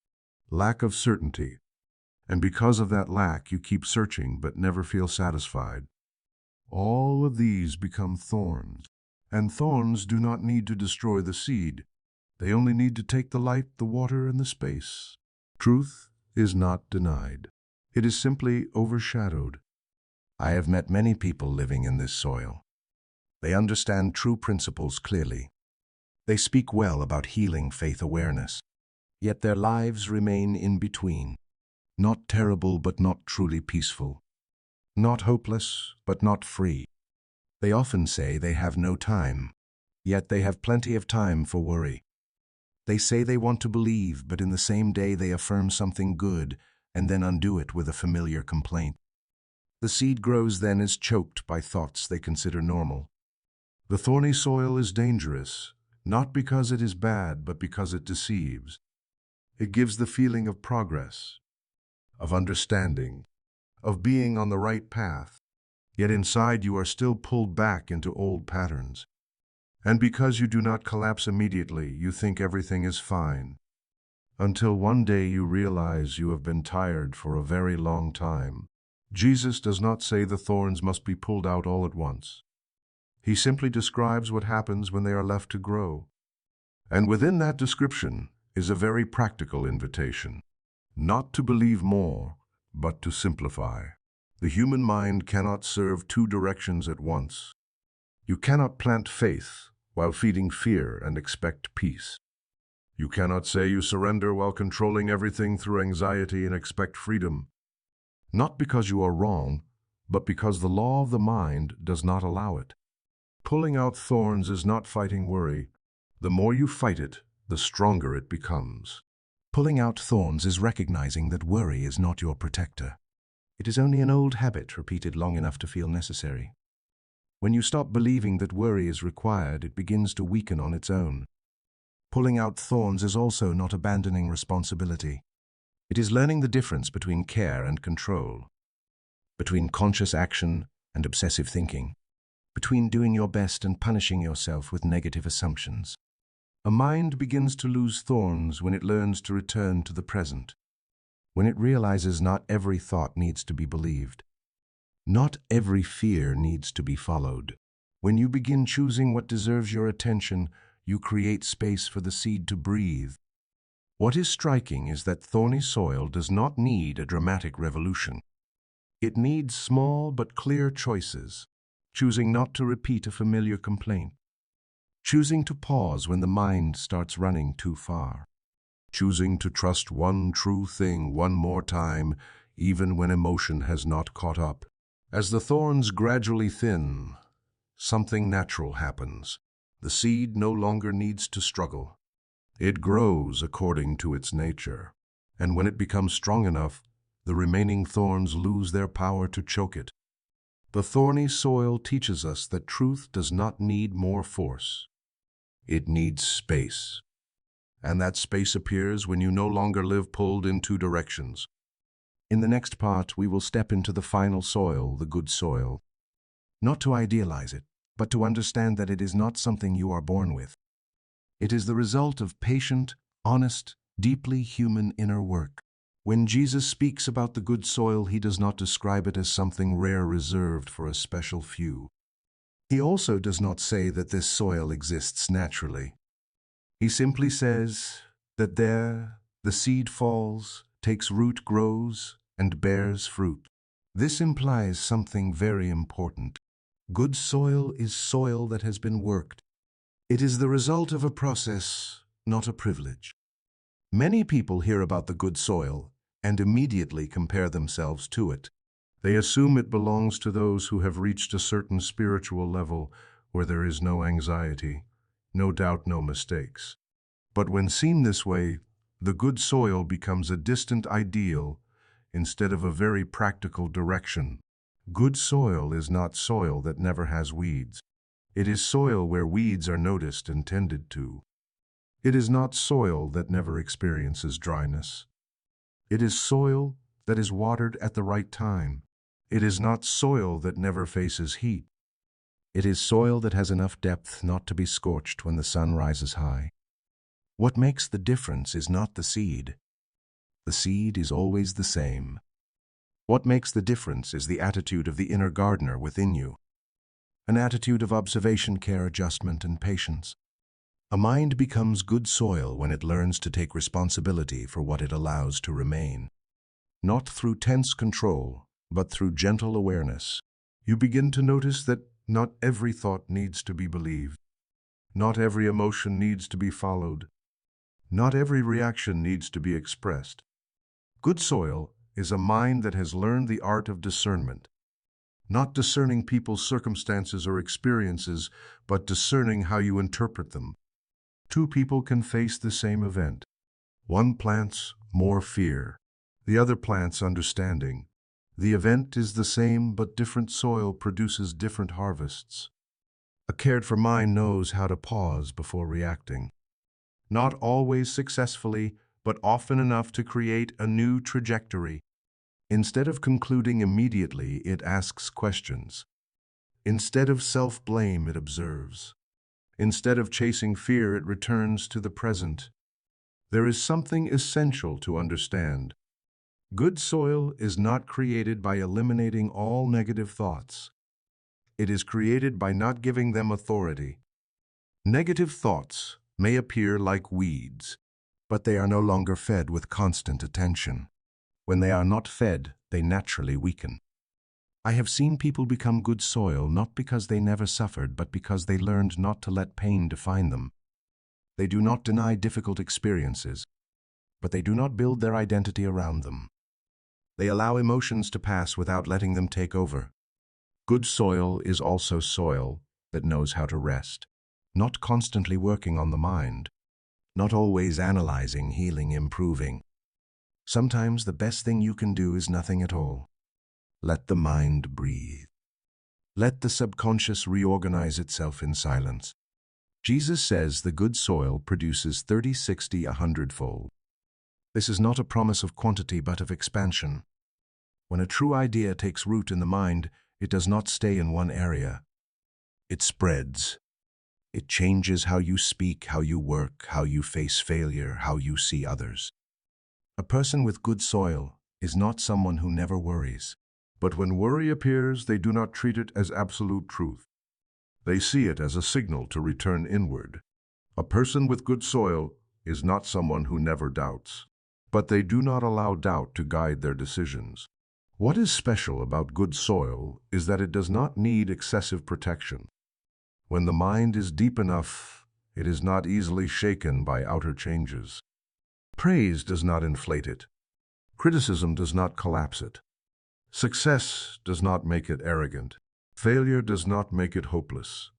lack of certainty. And because of that lack, you keep searching but never feel satisfied. All of these become thorns. And thorns do not need to destroy the seed. They only need to take the light, the water, and the space. Truth is not denied. It is simply overshadowed. I have met many people living in this soil. They understand true principles clearly. They speak well about healing faith awareness. Yet their lives remain in between. Not terrible, but not truly peaceful. Not hopeless, but not free. They often say they have no time, yet they have plenty of time for worry. They say they want to believe, but in the same day they affirm something good and then undo it with a familiar complaint. The seed grows then is choked by thoughts they consider normal. The thorny soil is dangerous, not because it is bad, but because it deceives. It gives the feeling of progress, of understanding, of being on the right path. Yet inside you are still pulled back into old patterns. And because you do not collapse immediately, you think everything is fine. Until one day you realize you have been tired for a very long time. Jesus does not say the thorns must be pulled out all at once. He simply describes what happens when they are left to grow. And within that description is a very practical invitation. Not to believe more, but to simplify. The human mind cannot serve two directions at once. You cannot plant faith while feeding fear and expect peace. You cannot say you surrender while controlling everything through anxiety and expect freedom. Not because you are wrong, but because the law of the mind does not allow it. Pulling out thorns is not fighting worry. The more you fight it, the stronger it becomes. Pulling out thorns is recognizing that worry is not your protector. It is only an old habit repeated long enough to feel necessary. When you stop believing that worry is required, it begins to weaken on its own. Pulling out thorns is also not abandoning responsibility. It is learning the difference between care and control, between conscious action and obsessive thinking, between doing your best and punishing yourself with negative assumptions. A mind begins to lose thorns when it learns to return to the present. When it realizes not every thought needs to be believed. Not every fear needs to be followed. When you begin choosing what deserves your attention, you create space for the seed to breathe. What is striking is that thorny soil does not need a dramatic revolution. It needs small but clear choices, choosing not to repeat a familiar complaint, choosing to pause when the mind starts running too far, choosing to trust one true thing one more time, even when emotion has not caught up. As the thorns gradually thin, something natural happens. The seed no longer needs to struggle. It grows according to its nature, and when it becomes strong enough, the remaining thorns lose their power to choke it. The thorny soil teaches us that truth does not need more force. It needs space. And that space appears when you no longer live pulled in two directions. In the next part, we will step into the final soil, the good soil. Not to idealize it, but to understand that it is not something you are born with. It is the result of patient, honest, deeply human inner work. When Jesus speaks about the good soil, he does not describe it as something rare reserved for a special few. He also does not say that this soil exists naturally. He simply says that there the seed falls, takes root, grows, and bears fruit. This implies something very important. Good soil is soil that has been worked. It is the result of a process, not a privilege. Many people hear about the good soil and immediately compare themselves to it. They assume it belongs to those who have reached a certain spiritual level where there is no anxiety, no doubt, no mistakes. But when seen this way, the good soil becomes a distant ideal instead of a very practical direction. Good soil is not soil that never has weeds. It is soil where weeds are noticed and tended to. It is not soil that never experiences dryness. It is soil that is watered at the right time. It is not soil that never faces heat. It is soil that has enough depth not to be scorched when the sun rises high. What makes the difference is not the seed. The seed is always the same. What makes the difference is the attitude of the inner gardener within you. An attitude of observation, care, adjustment, and patience. A mind becomes good soil when it learns to take responsibility for what it allows to remain. Not through tense control, but through gentle awareness. You begin to notice that not every thought needs to be believed. Not every emotion needs to be followed. Not every reaction needs to be expressed. Good soil is a mind that has learned the art of discernment. Not discerning people's circumstances or experiences, but discerning how you interpret them. Two people can face the same event. One plants more fear. The other plants understanding. The event is the same, but different soil produces different harvests. A cared-for mind knows how to pause before reacting. Not always successfully, but often enough to create a new trajectory. Instead of concluding immediately, it asks questions. Instead of self-blame, it observes. Instead of chasing fear, it returns to the present. There is something essential to understand. Good soil is not created by eliminating all negative thoughts. It is created by not giving them authority. Negative thoughts may appear like weeds, but they are no longer fed with constant attention. When they are not fed, they naturally weaken. I have seen people become good soil not because they never suffered, but because they learned not to let pain define them. They do not deny difficult experiences, but they do not build their identity around them. They allow emotions to pass without letting them take over. Good soil is also soil that knows how to rest, not constantly working on the mind, not always analyzing, healing, improving. Sometimes the best thing you can do is nothing at all. Let the mind breathe. Let the subconscious reorganize itself in silence. Jesus says the good soil produces 30, 60, 100-fold. This is not a promise of quantity but of expansion. When a true idea takes root in the mind, it does not stay in one area. It spreads. It changes how you speak, how you work, how you face failure, how you see others. A person with good soil is not someone who never worries. But when worry appears, they do not treat it as absolute truth. They see it as a signal to return inward. A person with good soil is not someone who never doubts, but they do not allow doubt to guide their decisions. What is special about good soil is that it does not need excessive protection. When the mind is deep enough, it is not easily shaken by outer changes. Praise does not inflate it. Criticism does not collapse it. Success does not make it arrogant. Failure does not make it hopeless.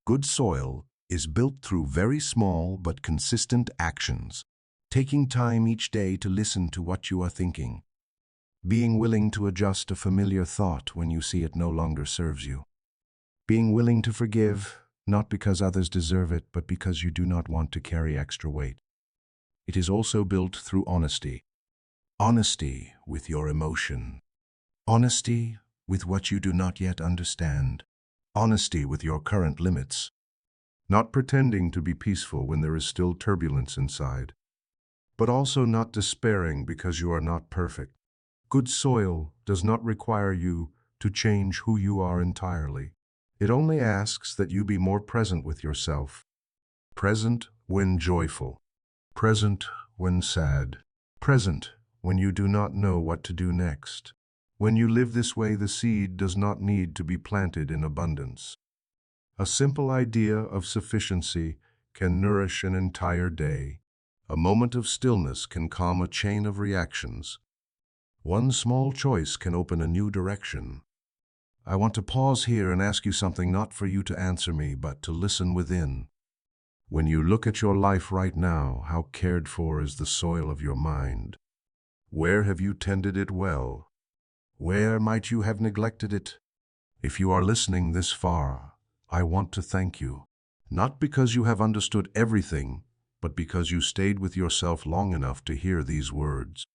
Good soil is built through very small but consistent actions, taking time each day to listen to what you are thinking, being willing to adjust a familiar thought when you see it no longer serves you, being willing to forgive, not because others deserve it, but because you do not want to carry extra weight. It is also built through honesty. Honesty with your emotion. Honesty with what you do not yet understand. Honesty with your current limits. Not pretending to be peaceful when there is still turbulence inside, but also not despairing because you are not perfect. Good soil does not require you to change who you are entirely. It only asks that you be more present with yourself. Present when joyful. Present when sad. Present when you do not know what to do next. When you live this way, the seed does not need to be planted in abundance. A simple idea of sufficiency can nourish an entire day. A moment of stillness can calm a chain of reactions. One small choice can open a new direction. I want to pause here and ask you something, not for you to answer me, but to listen within. When you look at your life right now, how cared for is the soil of your mind? Where have you tended it well? Where might you have neglected it? If you are listening this far, I want to thank you. Not because you have understood everything, but because you stayed with yourself long enough to hear these words.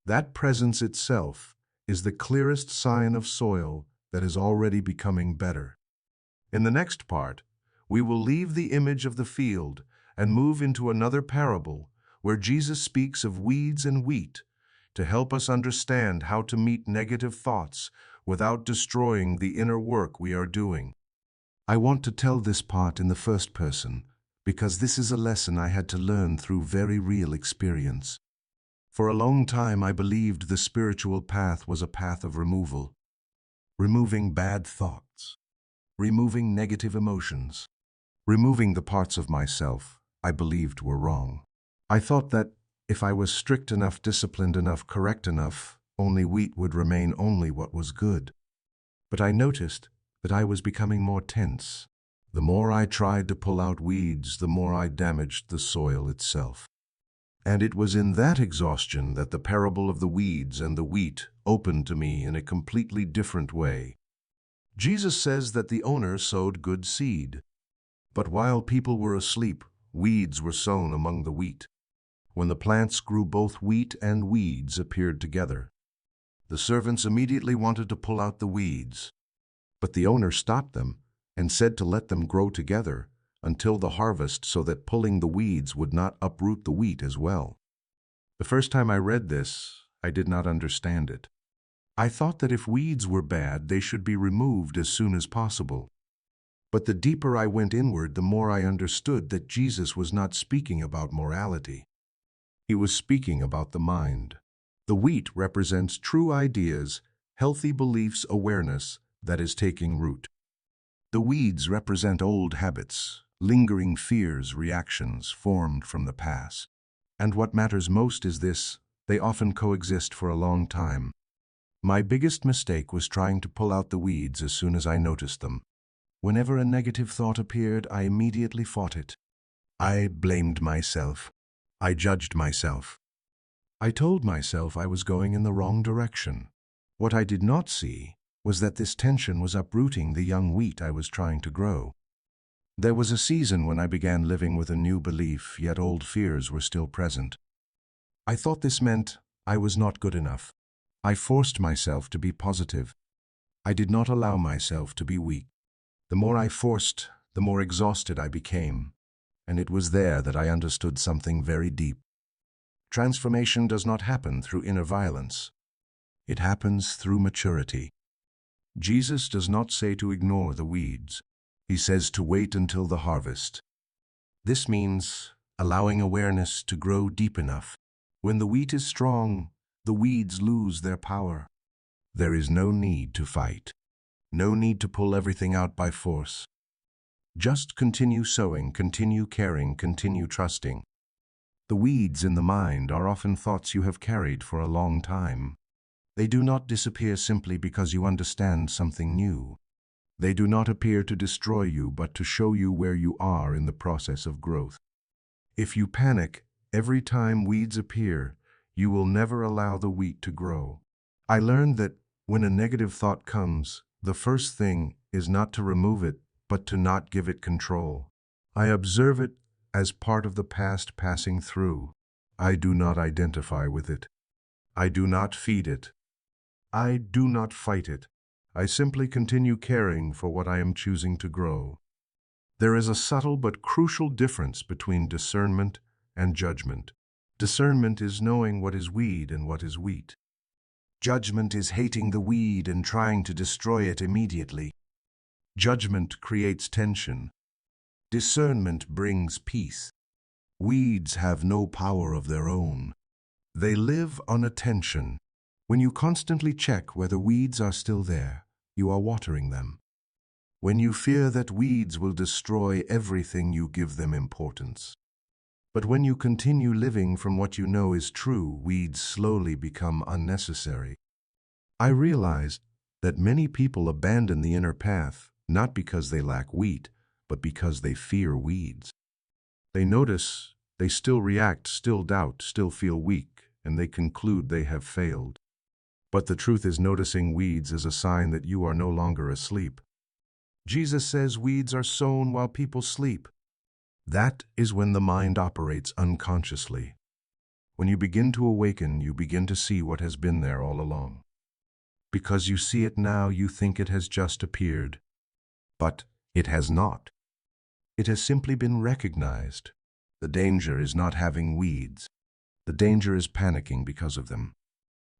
That presence itself is the clearest sign of soil that is already becoming better. In the next part, we will leave the image of the field and move into another parable where Jesus speaks of weeds and wheat to help us understand how to meet negative thoughts without destroying the inner work we are doing. I want to tell this part in the first person because this is a lesson I had to learn through very real experience. For a long time, I believed the spiritual path was a path of removal. Removing bad thoughts, removing negative emotions, removing the parts of myself I believed were wrong. I thought that if I was strict enough, disciplined enough, correct enough, only wheat would remain, only what was good. But I noticed that I was becoming more tense. The more I tried to pull out weeds, the more I damaged the soil itself. And it was in that exhaustion that the parable of the weeds and the wheat opened to me in a completely different way. Jesus says that the owner sowed good seed. But while people were asleep, weeds were sown among the wheat. When the plants grew, both wheat and weeds appeared together. The servants immediately wanted to pull out the weeds, but the owner stopped them and said to let them grow together until the harvest, so that pulling the weeds would not uproot the wheat as well. The first time I read this, I did not understand it. I thought that if weeds were bad, they should be removed as soon as possible. But the deeper I went inward, the more I understood that Jesus was not speaking about morality. He was speaking about the mind. The wheat represents true ideas, healthy beliefs, awareness that is taking root. The weeds represent old habits, lingering fears, reactions formed from the past. And what matters most is this: they often coexist for a long time. My biggest mistake was trying to pull out the weeds as soon as I noticed them. Whenever a negative thought appeared, I immediately fought it. I blamed myself. I judged myself. I told myself I was going in the wrong direction. What I did not see was that this tension was uprooting the young wheat I was trying to grow. There was a season when I began living with a new belief, yet old fears were still present. I thought this meant I was not good enough. I forced myself to be positive. I did not allow myself to be weak. The more I forced, the more exhausted I became. And it was there that I understood something very deep. Transformation does not happen through inner violence. It happens through maturity. Jesus does not say to ignore the weeds. He says to wait until the harvest. This means allowing awareness to grow deep enough. When the wheat is strong, the weeds lose their power. There is no need to fight. No need to pull everything out by force. Just continue sowing, continue caring, continue trusting. The weeds in the mind are often thoughts you have carried for a long time. They do not disappear simply because you understand something new. They do not appear to destroy you, but to show you where you are in the process of growth. If you panic every time weeds appear, you will never allow the wheat to grow. I learned that when a negative thought comes, the first thing is not to remove it, but to not give it control. I observe it as part of the past passing through. I do not identify with it. I do not feed it. I do not fight it. I simply continue caring for what I am choosing to grow. There is a subtle but crucial difference between discernment and judgment. Discernment is knowing what is weed and what is wheat. Judgment is hating the weed and trying to destroy it immediately. Judgment creates tension. Discernment brings peace. Weeds have no power of their own. They live on attention. When you constantly check whether weeds are still there, you are watering them. When you fear that weeds will destroy everything, you give them importance. But when you continue living from what you know is true, weeds slowly become unnecessary. I realize that many people abandon the inner path, not because they lack wheat, but because they fear weeds. They notice, they still react, still doubt, still feel weak, and they conclude they have failed. But the truth is, noticing weeds is a sign that you are no longer asleep. Jesus says weeds are sown while people sleep. That is when the mind operates unconsciously. When you begin to awaken, you begin to see what has been there all along. Because you see it now, you think it has just appeared. But it has not. It has simply been recognized. The danger is not having weeds. The danger is panicking because of them.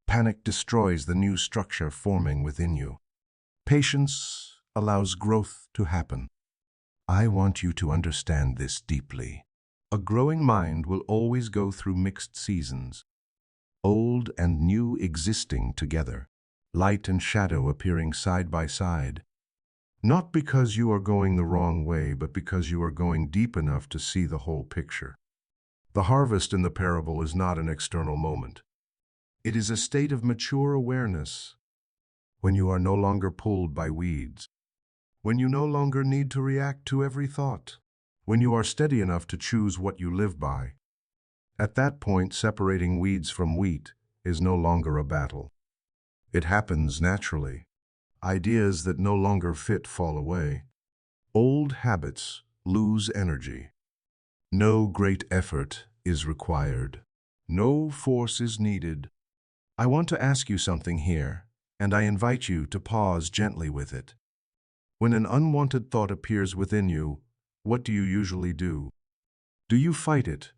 Panic destroys the new structure forming within you. Patience allows growth to happen. I want you to understand this deeply. A growing mind will always go through mixed seasons, old and new existing together, light and shadow appearing side by side. Not because you are going the wrong way, but because you are going deep enough to see the whole picture. The harvest in the parable is not an external moment. It is a state of mature awareness, when you are no longer pulled by weeds, when you no longer need to react to every thought, when you are steady enough to choose what you live by. At that point, separating weeds from wheat is no longer a battle. It happens naturally. Ideas that no longer fit fall away. Old habits lose energy. No great effort is required. No force is needed. I want to ask you something here, and I invite you to pause gently with it. When an unwanted thought appears within you, what do you usually do? Do you fight it?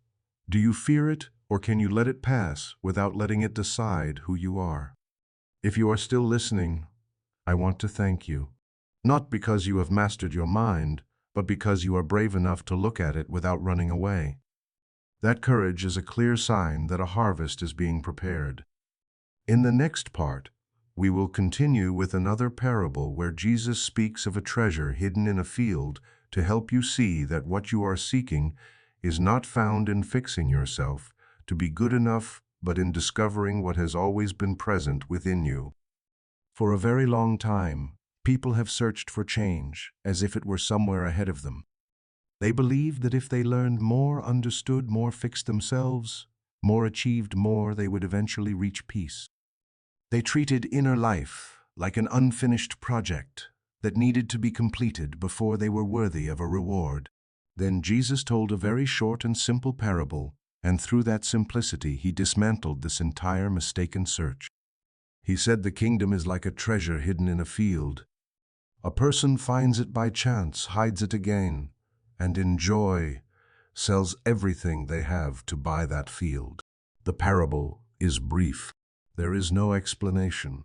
Do you fear it, or can you let it pass without letting it decide who you are? If you are still listening, I want to thank you. Not because you have mastered your mind, but because you are brave enough to look at it without running away. That courage is a clear sign that a harvest is being prepared. In the next part, we will continue with another parable where Jesus speaks of a treasure hidden in a field to help you see that what you are seeking is not found in fixing yourself to be good enough, but in discovering what has always been present within you. For a very long time, people have searched for change as if it were somewhere ahead of them. They believed that if they learned more, understood more, fixed themselves, more, achieved more, they would eventually reach peace. They treated inner life like an unfinished project that needed to be completed before they were worthy of a reward. Then Jesus told a very short and simple parable, and through that simplicity he dismantled this entire mistaken search. He said the kingdom is like a treasure hidden in a field. A person finds it by chance, hides it again, and in joy sells everything they have to buy that field. The parable is brief. There is no explanation.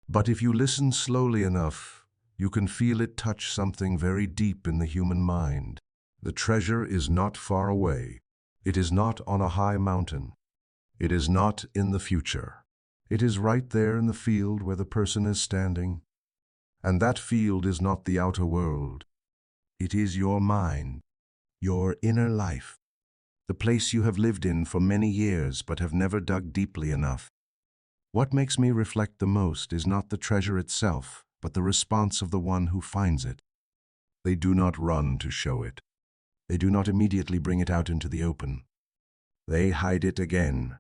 But if you listen slowly enough, you can feel it touch something very deep in the human mind. The treasure is not far away. It is not on a high mountain. It is not in the future. It is right there in the field where the person is standing. And that field is not the outer world. It is your mind, your inner life, the place you have lived in for many years but have never dug deeply enough. What makes me reflect the most is not the treasure itself, but the response of the one who finds it. They do not run to show it. They do not immediately bring it out into the open. They hide it again.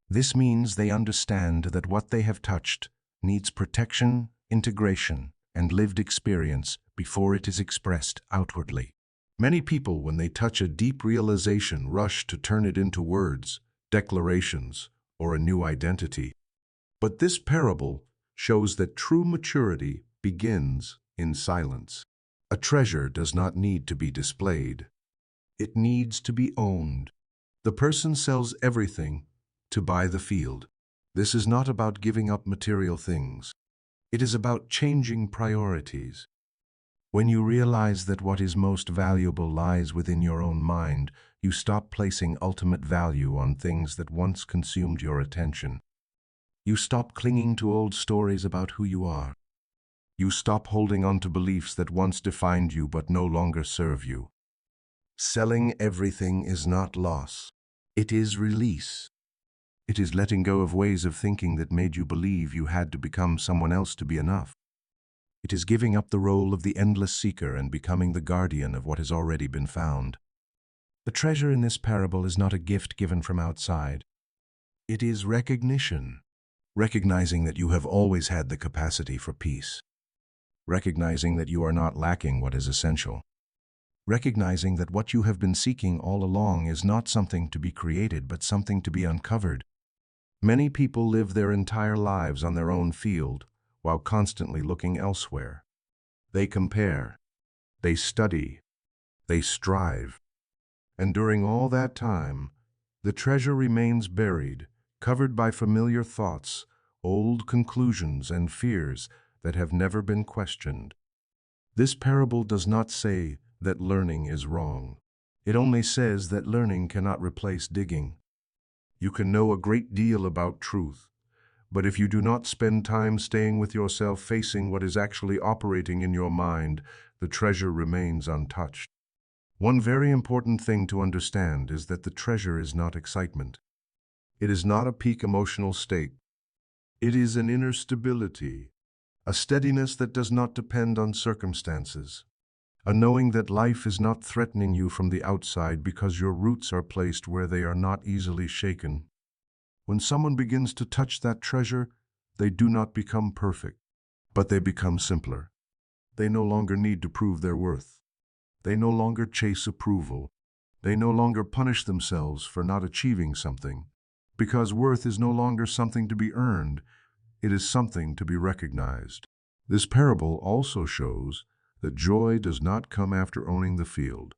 This means they understand that what they have touched needs protection, integration, and lived experience before it is expressed outwardly. Many people, when they touch a deep realization, rush to turn it into words, declarations, or a new identity. But this parable shows that true maturity begins in silence. A treasure does not need to be displayed. It needs to be owned. The person sells everything to buy the field. This is not about giving up material things. It is about changing priorities. When you realize that what is most valuable lies within your own mind, you stop placing ultimate value on things that once consumed your attention. You stop clinging to old stories about who you are. You stop holding on to beliefs that once defined you but no longer serve you. Selling everything is not loss. It is release. It is letting go of ways of thinking that made you believe you had to become someone else to be enough. It is giving up the role of the endless seeker and becoming the guardian of what has already been found. The treasure in this parable is not a gift given from outside. It is recognition. Recognizing that you have always had the capacity for peace. Recognizing that you are not lacking what is essential. Recognizing that what you have been seeking all along is not something to be created, but something to be uncovered. Many people live their entire lives on their own field, while constantly looking elsewhere. They compare, they study, they strive. And during all that time, the treasure remains buried, covered by familiar thoughts, old conclusions, and fears that have never been questioned. This parable does not say that learning is wrong. It only says that learning cannot replace digging. You can know a great deal about truth, but if you do not spend time staying with yourself, facing what is actually operating in your mind, the treasure remains untouched. One very important thing to understand is that the treasure is not excitement. It is not a peak emotional state. It is an inner stability, a steadiness that does not depend on circumstances, a knowing that life is not threatening you from the outside because your roots are placed where they are not easily shaken. When someone begins to touch that treasure, they do not become perfect, but they become simpler. They no longer need to prove their worth. They no longer chase approval. They no longer punish themselves for not achieving something, because worth is no longer something to be earned, it is something to be recognized. This parable also shows that joy does not come after owning the field,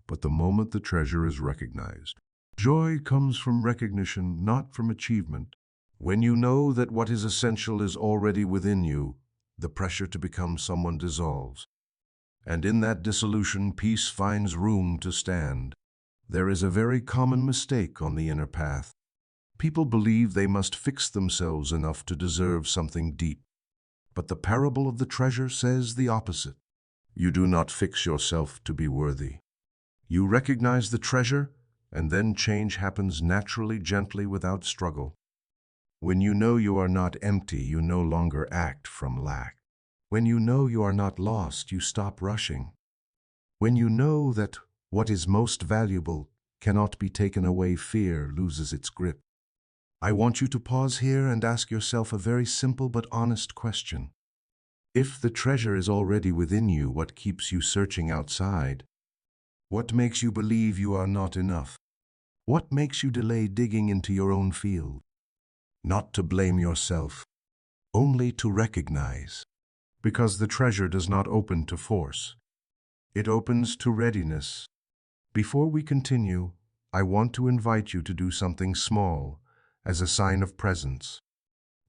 but the moment the treasure is recognized. Joy comes from recognition, not from achievement. When you know that what is essential is already within you, the pressure to become someone dissolves. And in that dissolution, peace finds room to stand. There is a very common mistake on the inner path. People believe they must fix themselves enough to deserve something deep. But the parable of the treasure says the opposite. You do not fix yourself to be worthy. You recognize the treasure, and then change happens naturally, gently, without struggle. When you know you are not empty, you no longer act from lack. When you know you are not lost, you stop rushing. When you know that what is most valuable cannot be taken away, fear loses its grip. I want you to pause here and ask yourself a very simple but honest question. If the treasure is already within you, what keeps you searching outside? What makes you believe you are not enough? What makes you delay digging into your own field? Not to blame yourself, only to recognize. Because the treasure does not open to force. It opens to readiness. Before we continue, I want to invite you to do something small as a sign of presence.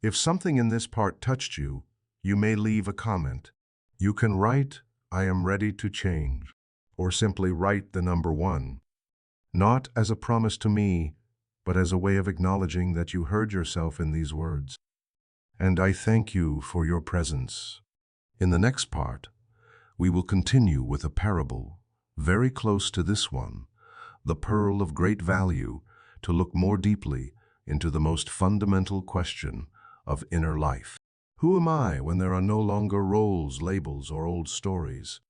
If something in this part touched you, you may leave a comment. You can write, "I am ready to change," or simply write the number 1. Not as a promise to me, but as a way of acknowledging that you heard yourself in these words. And I thank you for your presence. In the next part, we will continue with a parable very close to this one, the pearl of great value, to look more deeply into the most fundamental question of inner life. Who am I when there are no longer roles, labels, or old stories?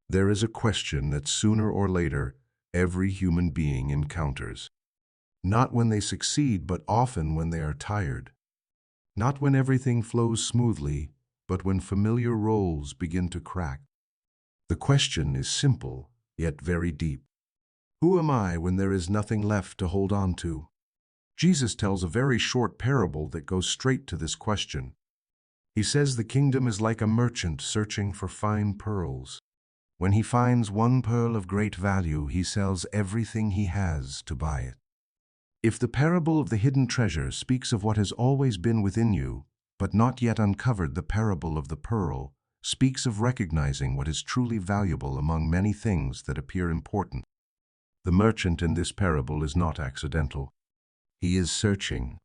There is a question that sooner or later every human being encounters. Not when they succeed, but often when they are tired. Not when everything flows smoothly, but when familiar roles begin to crack. The question is simple, yet very deep. Who am I when there is nothing left to hold on to? Jesus tells a very short parable that goes straight to this question. He says the kingdom is like a merchant searching for fine pearls. When he finds one pearl of great value, he sells everything he has to buy it. If the parable of the hidden treasure speaks of what has always been within you, but not yet uncovered, the parable of the pearl speaks of recognizing what is truly valuable among many things that appear important. The merchant in this parable is not accidental. He is searching.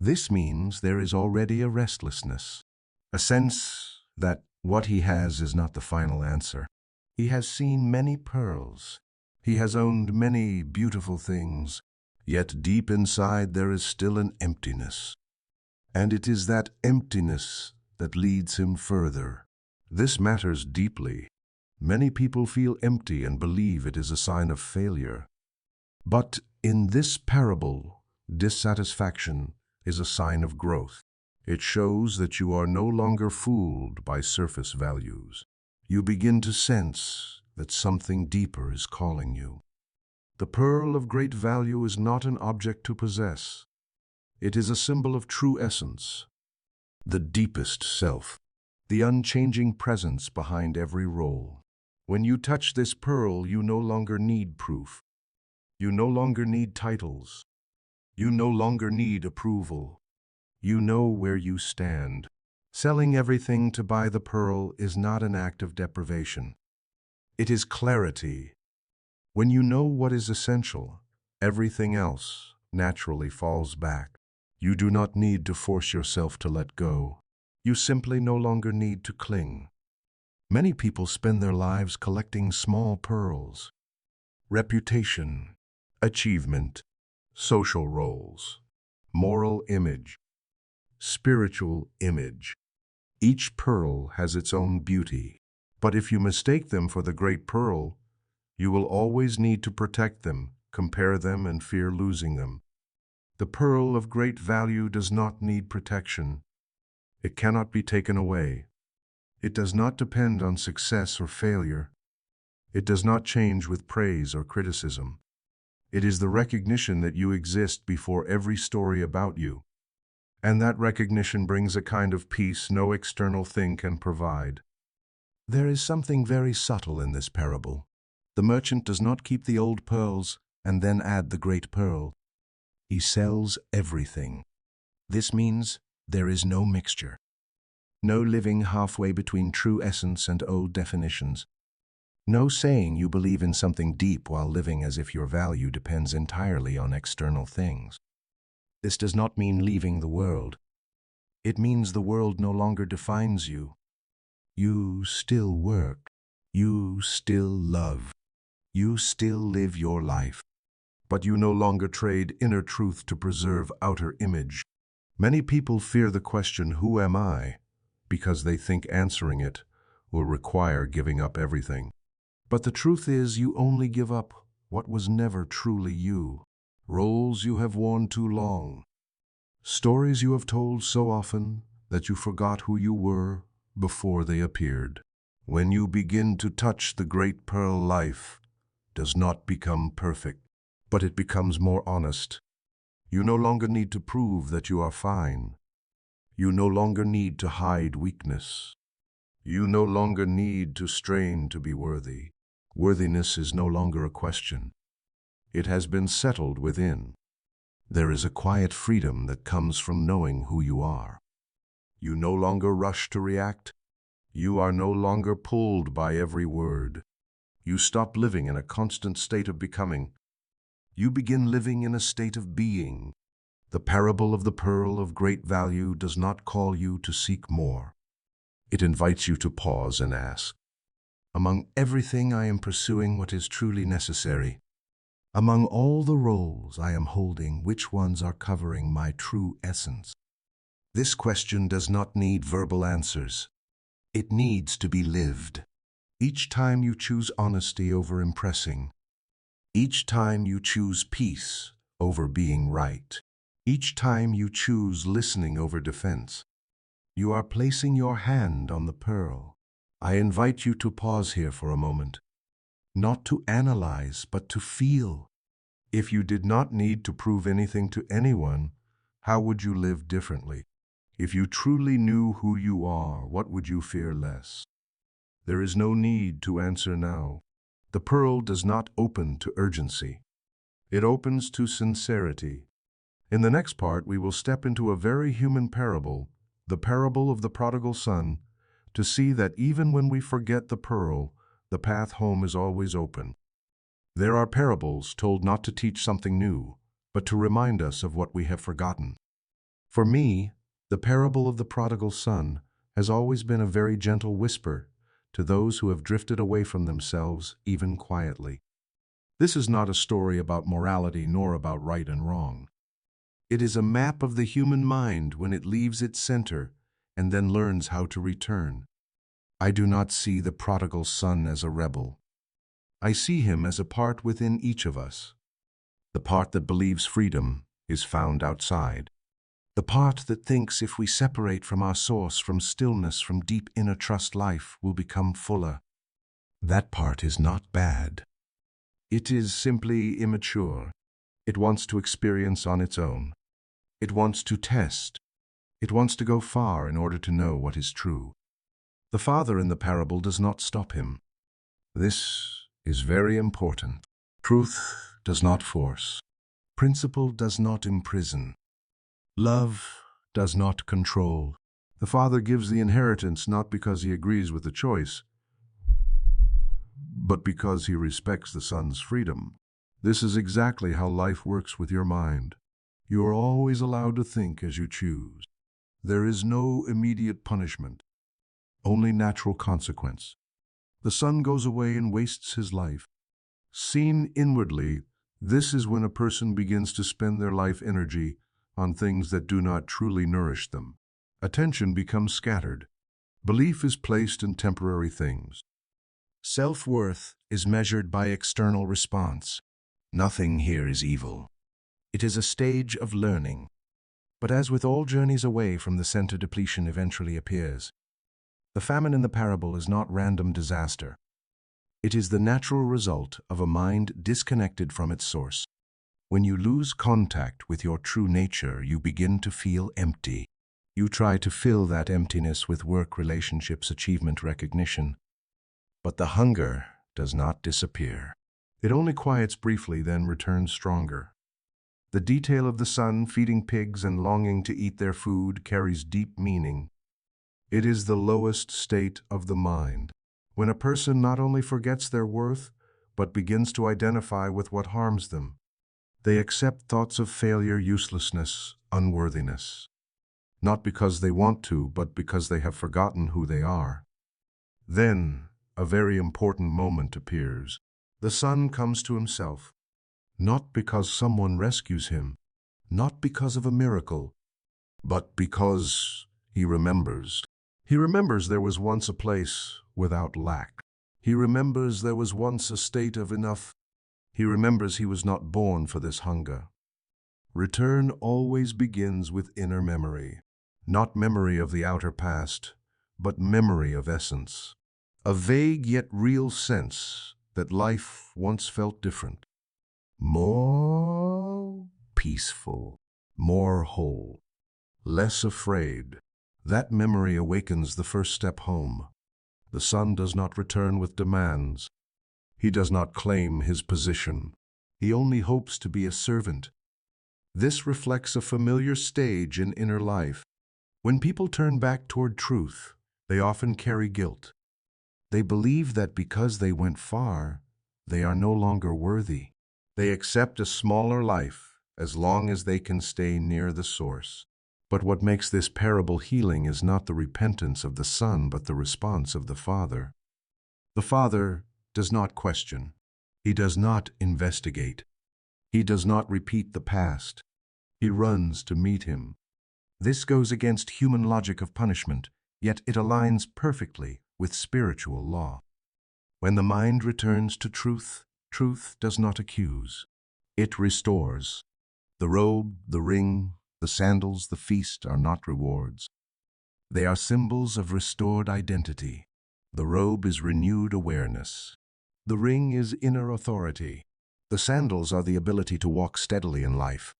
This means there is already a restlessness, a sense that what he has is not the final answer. He has seen many pearls. He has owned many beautiful things. Yet deep inside there is still an emptiness. And it is that emptiness that leads him further. This matters deeply. Many people feel empty and believe it is a sign of failure. But in this parable, dissatisfaction is a sign of growth. It shows that you are no longer fooled by surface values. You begin to sense that something deeper is calling you. The pearl of great value is not an object to possess. It is a symbol of true essence, the deepest self, the unchanging presence behind every role. When you touch this pearl, you no longer need proof. You no longer need titles. You no longer need approval. You know where you stand. Selling everything to buy the pearl is not an act of deprivation. It is clarity. When you know what is essential, everything else naturally falls back. You do not need to force yourself to let go. You simply no longer need to cling. Many people spend their lives collecting small pearls. Reputation, achievement, social roles, moral image, spiritual image. Each pearl has its own beauty. But if you mistake them for the great pearl, you will always need to protect them, compare them, and fear losing them. The pearl of great value does not need protection. It cannot be taken away. It does not depend on success or failure. It does not change with praise or criticism. It is the recognition that you exist before every story about you. And that recognition brings a kind of peace no external thing can provide. There is something very subtle in this parable. The merchant does not keep the old pearls and then add the great pearl. He sells everything. This means there is no mixture. No living halfway between true essence and old definitions. No saying you believe in something deep while living as if your value depends entirely on external things. This does not mean leaving the world. It means the world no longer defines you. You still work. You still love. You still live your life. But you no longer trade inner truth to preserve outer image. Many people fear the question, "Who am I?" because they think answering it will require giving up everything. But the truth is, you only give up what was never truly you. Roles you have worn too long. Stories you have told so often that you forgot who you were before they appeared. When you begin to touch the great pearl, life does not become perfect, but it becomes more honest. You no longer need to prove that you are fine. You no longer need to hide weakness. You no longer need to strain to be worthy. Worthiness is no longer a question. It has been settled within. There is a quiet freedom that comes from knowing who you are. You no longer rush to react. You are no longer pulled by every word. You stop living in a constant state of becoming. You begin living in a state of being. The parable of the pearl of great value does not call you to seek more. It invites you to pause and ask, among everything I am pursuing, what is truly necessary? Among all the roles I am holding, which ones are covering my true essence? This question does not need verbal answers. It needs to be lived. Each time you choose honesty over impressing, each time you choose peace over being right, each time you choose listening over defense, you are placing your hand on the pearl. I invite you to pause here for a moment, not to analyze, but to feel. If you did not need to prove anything to anyone, how would you live differently? If you truly knew who you are, what would you fear less? There is no need to answer now. The pearl does not open to urgency. It opens to sincerity. In the next part, we will step into a very human parable, the parable of the prodigal son, to see that even when we forget the pearl, the path home is always open. There are parables told not to teach something new, but to remind us of what we have forgotten. For me, the parable of the prodigal son has always been a very gentle whisper to those who have drifted away from themselves, even quietly. This is not a story about morality nor about right and wrong. It is a map of the human mind when it leaves its center and then learns how to return. I do not see the prodigal son as a rebel. I see him as a part within each of us. The part that believes freedom is found outside. The part that thinks if we separate from our source, from stillness, from deep inner trust, life will become fuller. That part is not bad. It is simply immature. It wants to experience on its own. It wants to test. It wants to go far in order to know what is true. The father in the parable does not stop him. This is very important. Truth does not force. Principle does not imprison. Love does not control. The father gives the inheritance not because he agrees with the choice, but because he respects the son's freedom. This is exactly how life works with your mind. You are always allowed to think as you choose. There is no immediate punishment, only natural consequence. The son goes away and wastes his life. Seen inwardly, this is when a person begins to spend their life energy on things that do not truly nourish them. Attention becomes scattered. Belief is placed in temporary things. Self-worth is measured by external response. Nothing here is evil. It is a stage of learning. But as with all journeys away from the center, depletion eventually appears. The famine in the parable is not random disaster. It is the natural result of a mind disconnected from its source. When you lose contact with your true nature, you begin to feel empty. You try to fill that emptiness with work, relationships, achievement, recognition. But the hunger does not disappear. It only quiets briefly, then returns stronger. The detail of the son feeding pigs and longing to eat their food carries deep meaning. It is the lowest state of the mind, when a person not only forgets their worth, but begins to identify with what harms them. They accept thoughts of failure, uselessness, unworthiness. Not because they want to, but because they have forgotten who they are. Then, a very important moment appears. The son comes to himself, not because someone rescues him, not because of a miracle, but because he remembers. He remembers there was once a place without lack. He remembers there was once a state of enough. He remembers he was not born for this hunger. Return always begins with inner memory, not memory of the outer past, but memory of essence. A vague yet real sense that life once felt different, more peaceful, more whole, less afraid. That memory awakens the first step home. The son does not return with demands. He does not claim his position. He only hopes to be a servant. This reflects a familiar stage in inner life. When people turn back toward truth, they often carry guilt. They believe that because they went far, they are no longer worthy. They accept a smaller life as long as they can stay near the source. But what makes this parable healing is not the repentance of the son, but the response of the father. The father does not question. He does not investigate. He does not repeat the past. He runs to meet him. This goes against human logic of punishment, yet it aligns perfectly with spiritual law. When the mind returns to truth, truth does not accuse. It restores. The robe, the ring, the sandals, the feast are not rewards. They are symbols of restored identity. The robe is renewed awareness. The ring is inner authority. The sandals are the ability to walk steadily in life.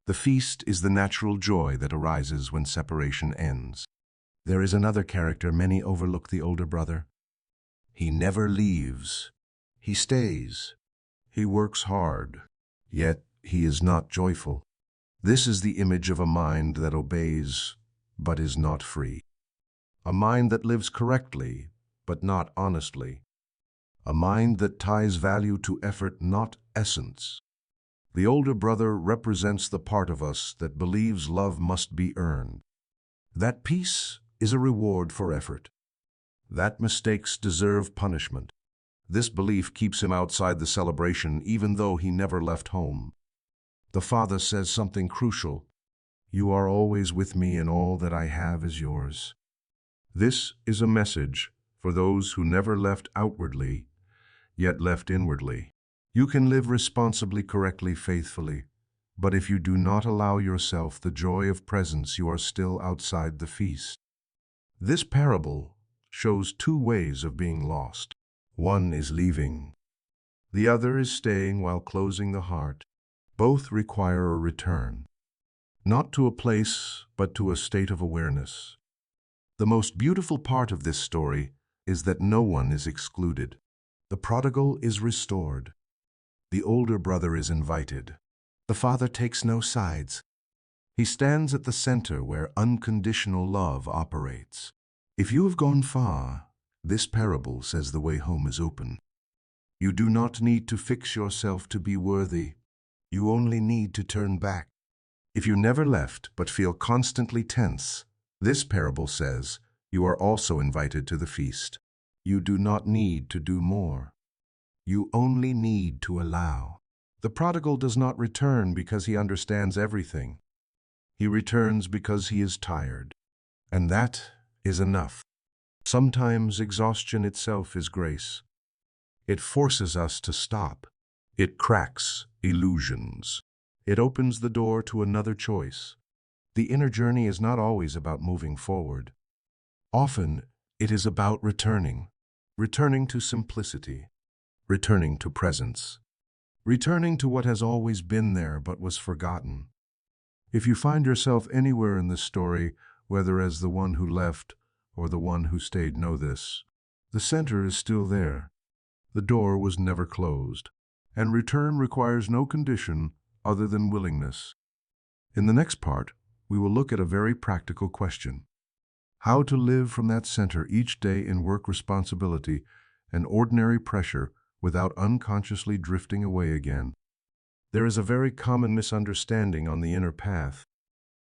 The feast is the natural joy that arises when separation ends. There is another character many overlook: the older brother. He never leaves. He stays. He works hard, yet he is not joyful. This is the image of a mind that obeys, but is not free. A mind that lives correctly, but not honestly. A mind that ties value to effort, not essence. The older brother represents the part of us that believes love must be earned. That peace is a reward for effort. That mistakes deserve punishment. This belief keeps him outside the celebration even though he never left home. The father says something crucial: "You are always with me and all that I have is yours." This is a message for those who never left outwardly, yet left inwardly. You can live responsibly, correctly, faithfully, but if you do not allow yourself the joy of presence, you are still outside the feast. This parable shows two ways of being lost. One is leaving. The other is staying while closing the heart. Both require a return, not to a place, but to a state of awareness. The most beautiful part of this story is that no one is excluded. The prodigal is restored. The older brother is invited. The father takes no sides. He stands at the center where unconditional love operates. If you have gone far, this parable says the way home is open. You do not need to fix yourself to be worthy. You only need to turn back. If you never left but feel constantly tense, this parable says you are also invited to the feast. You do not need to do more. You only need to allow. The prodigal does not return because he understands everything. He returns because he is tired. And that is enough. Sometimes exhaustion itself is grace. It forces us to stop. It cracks illusions. It opens the door to another choice. The inner journey is not always about moving forward. Often, it is about returning to simplicity, returning to presence, returning to what has always been there but was forgotten. If you find yourself anywhere in this story, whether as the one who left or the one who stayed, know this: the center is still there. The door was never closed, and return requires no condition other than willingness. In the next part, we will look at a very practical question: how to live from that center each day in work, responsibility, and ordinary pressure without unconsciously drifting away again. There is a very common misunderstanding on the inner path.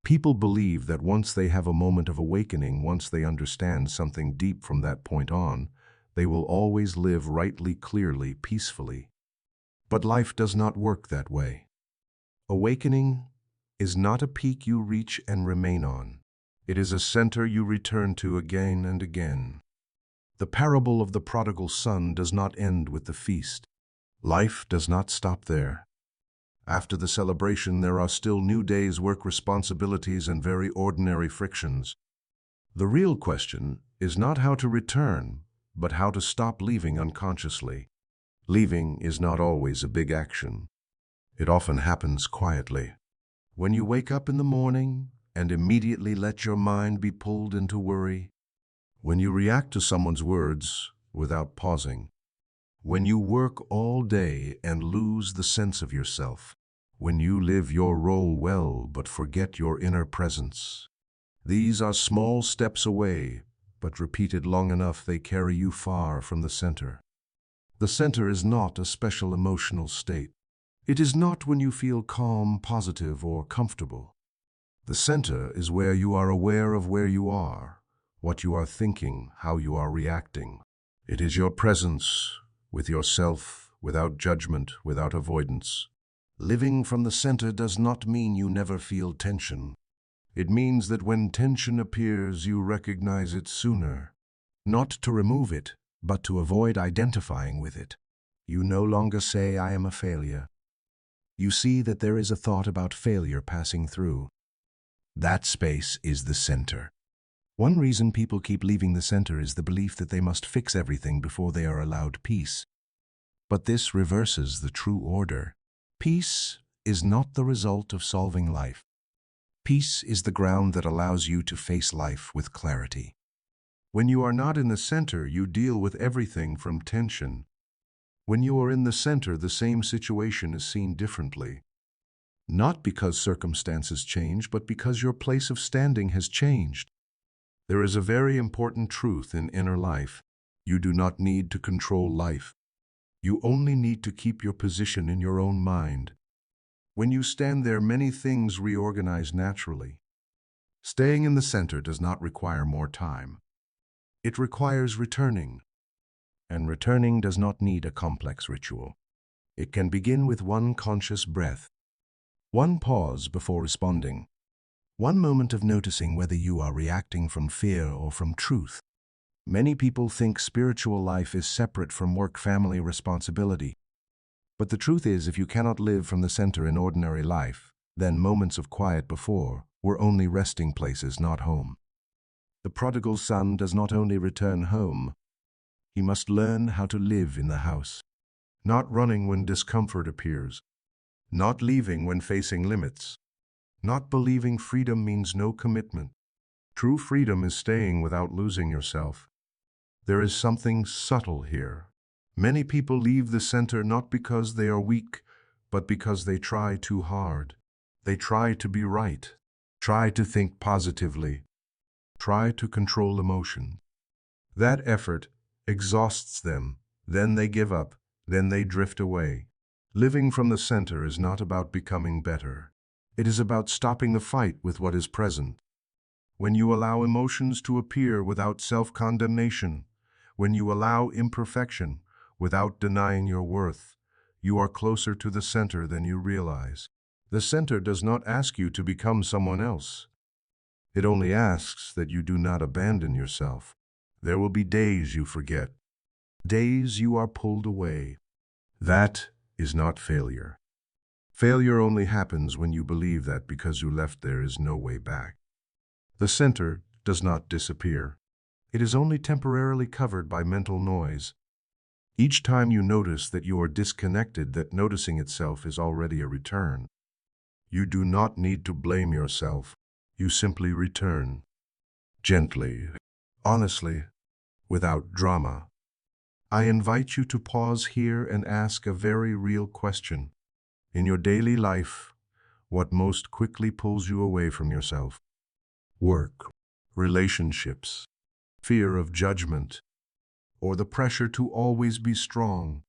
People believe that once they have a moment of awakening, once they understand something deep from that point on, they will always live rightly, clearly, peacefully. But life does not work that way. Awakening is not a peak you reach and remain on. It is a center you return to again and again. The parable of the prodigal son does not end with the feast. Life does not stop there. After the celebration, there are still new days, work, responsibilities, and very ordinary frictions. The real question is not how to return, but how to stop leaving unconsciously. Leaving is not always a big action. It often happens quietly. When you wake up in the morning and immediately let your mind be pulled into worry. When you react to someone's words without pausing. When you work all day and lose the sense of yourself. When you live your role well but forget your inner presence. These are small steps away, but repeated long enough they carry you far from the center. The center is not a special emotional state. It is not when you feel calm, positive, or comfortable. The center is where you are aware of where you are, what you are thinking, how you are reacting. It is your presence with yourself, without judgment, without avoidance. Living from the center does not mean you never feel tension. It means that when tension appears, you recognize it sooner. Not to remove it, but to avoid identifying with it. You no longer say, "I am a failure." You see that there is a thought about failure passing through. That space is the center. One reason people keep leaving the center is the belief that they must fix everything before they are allowed peace. But this reverses the true order. Peace is not the result of solving life. Peace is the ground that allows you to face life with clarity. When you are not in the center, you deal with everything from tension. When you are in the center, the same situation is seen differently. Not because circumstances change, but because your place of standing has changed. There is a very important truth in inner life. You do not need to control life. You only need to keep your position in your own mind. When you stand there, many things reorganize naturally. Staying in the center does not require more time. It requires returning. And returning does not need a complex ritual. It can begin with one conscious breath, one pause before responding, one moment of noticing whether you are reacting from fear or from truth. Many people think spiritual life is separate from work-family responsibility. But the truth is, if you cannot live from the center in ordinary life, then moments of quiet before were only resting places, not home. The prodigal son does not only return home, he must learn how to live in the house. Not running when discomfort appears, not leaving when facing limits, not believing freedom means no commitment. True freedom is staying without losing yourself. There is something subtle here. Many people leave the center not because they are weak, but because they try too hard. They try to be right, try to think positively, try to control emotion. That effort exhausts them. Then they give up. Then they drift away. Living from the center is not about becoming better. It is about stopping the fight with what is present. When you allow emotions to appear without self-condemnation, when you allow imperfection without denying your worth, you are closer to the center than you realize. The center does not ask you to become someone else. It only asks that you do not abandon yourself. There will be days you forget, days you are pulled away. That is not failure. Failure only happens when you believe that because you left there is no way back. The center does not disappear. It is only temporarily covered by mental noise. Each time you notice that you are disconnected, that noticing itself is already a return. You do not need to blame yourself. You simply return. Gently, honestly, without drama. I invite you to pause here and ask a very real question. In your daily life, what most quickly pulls you away from yourself? Work, relationships, fear of judgment, or the pressure to always be strong?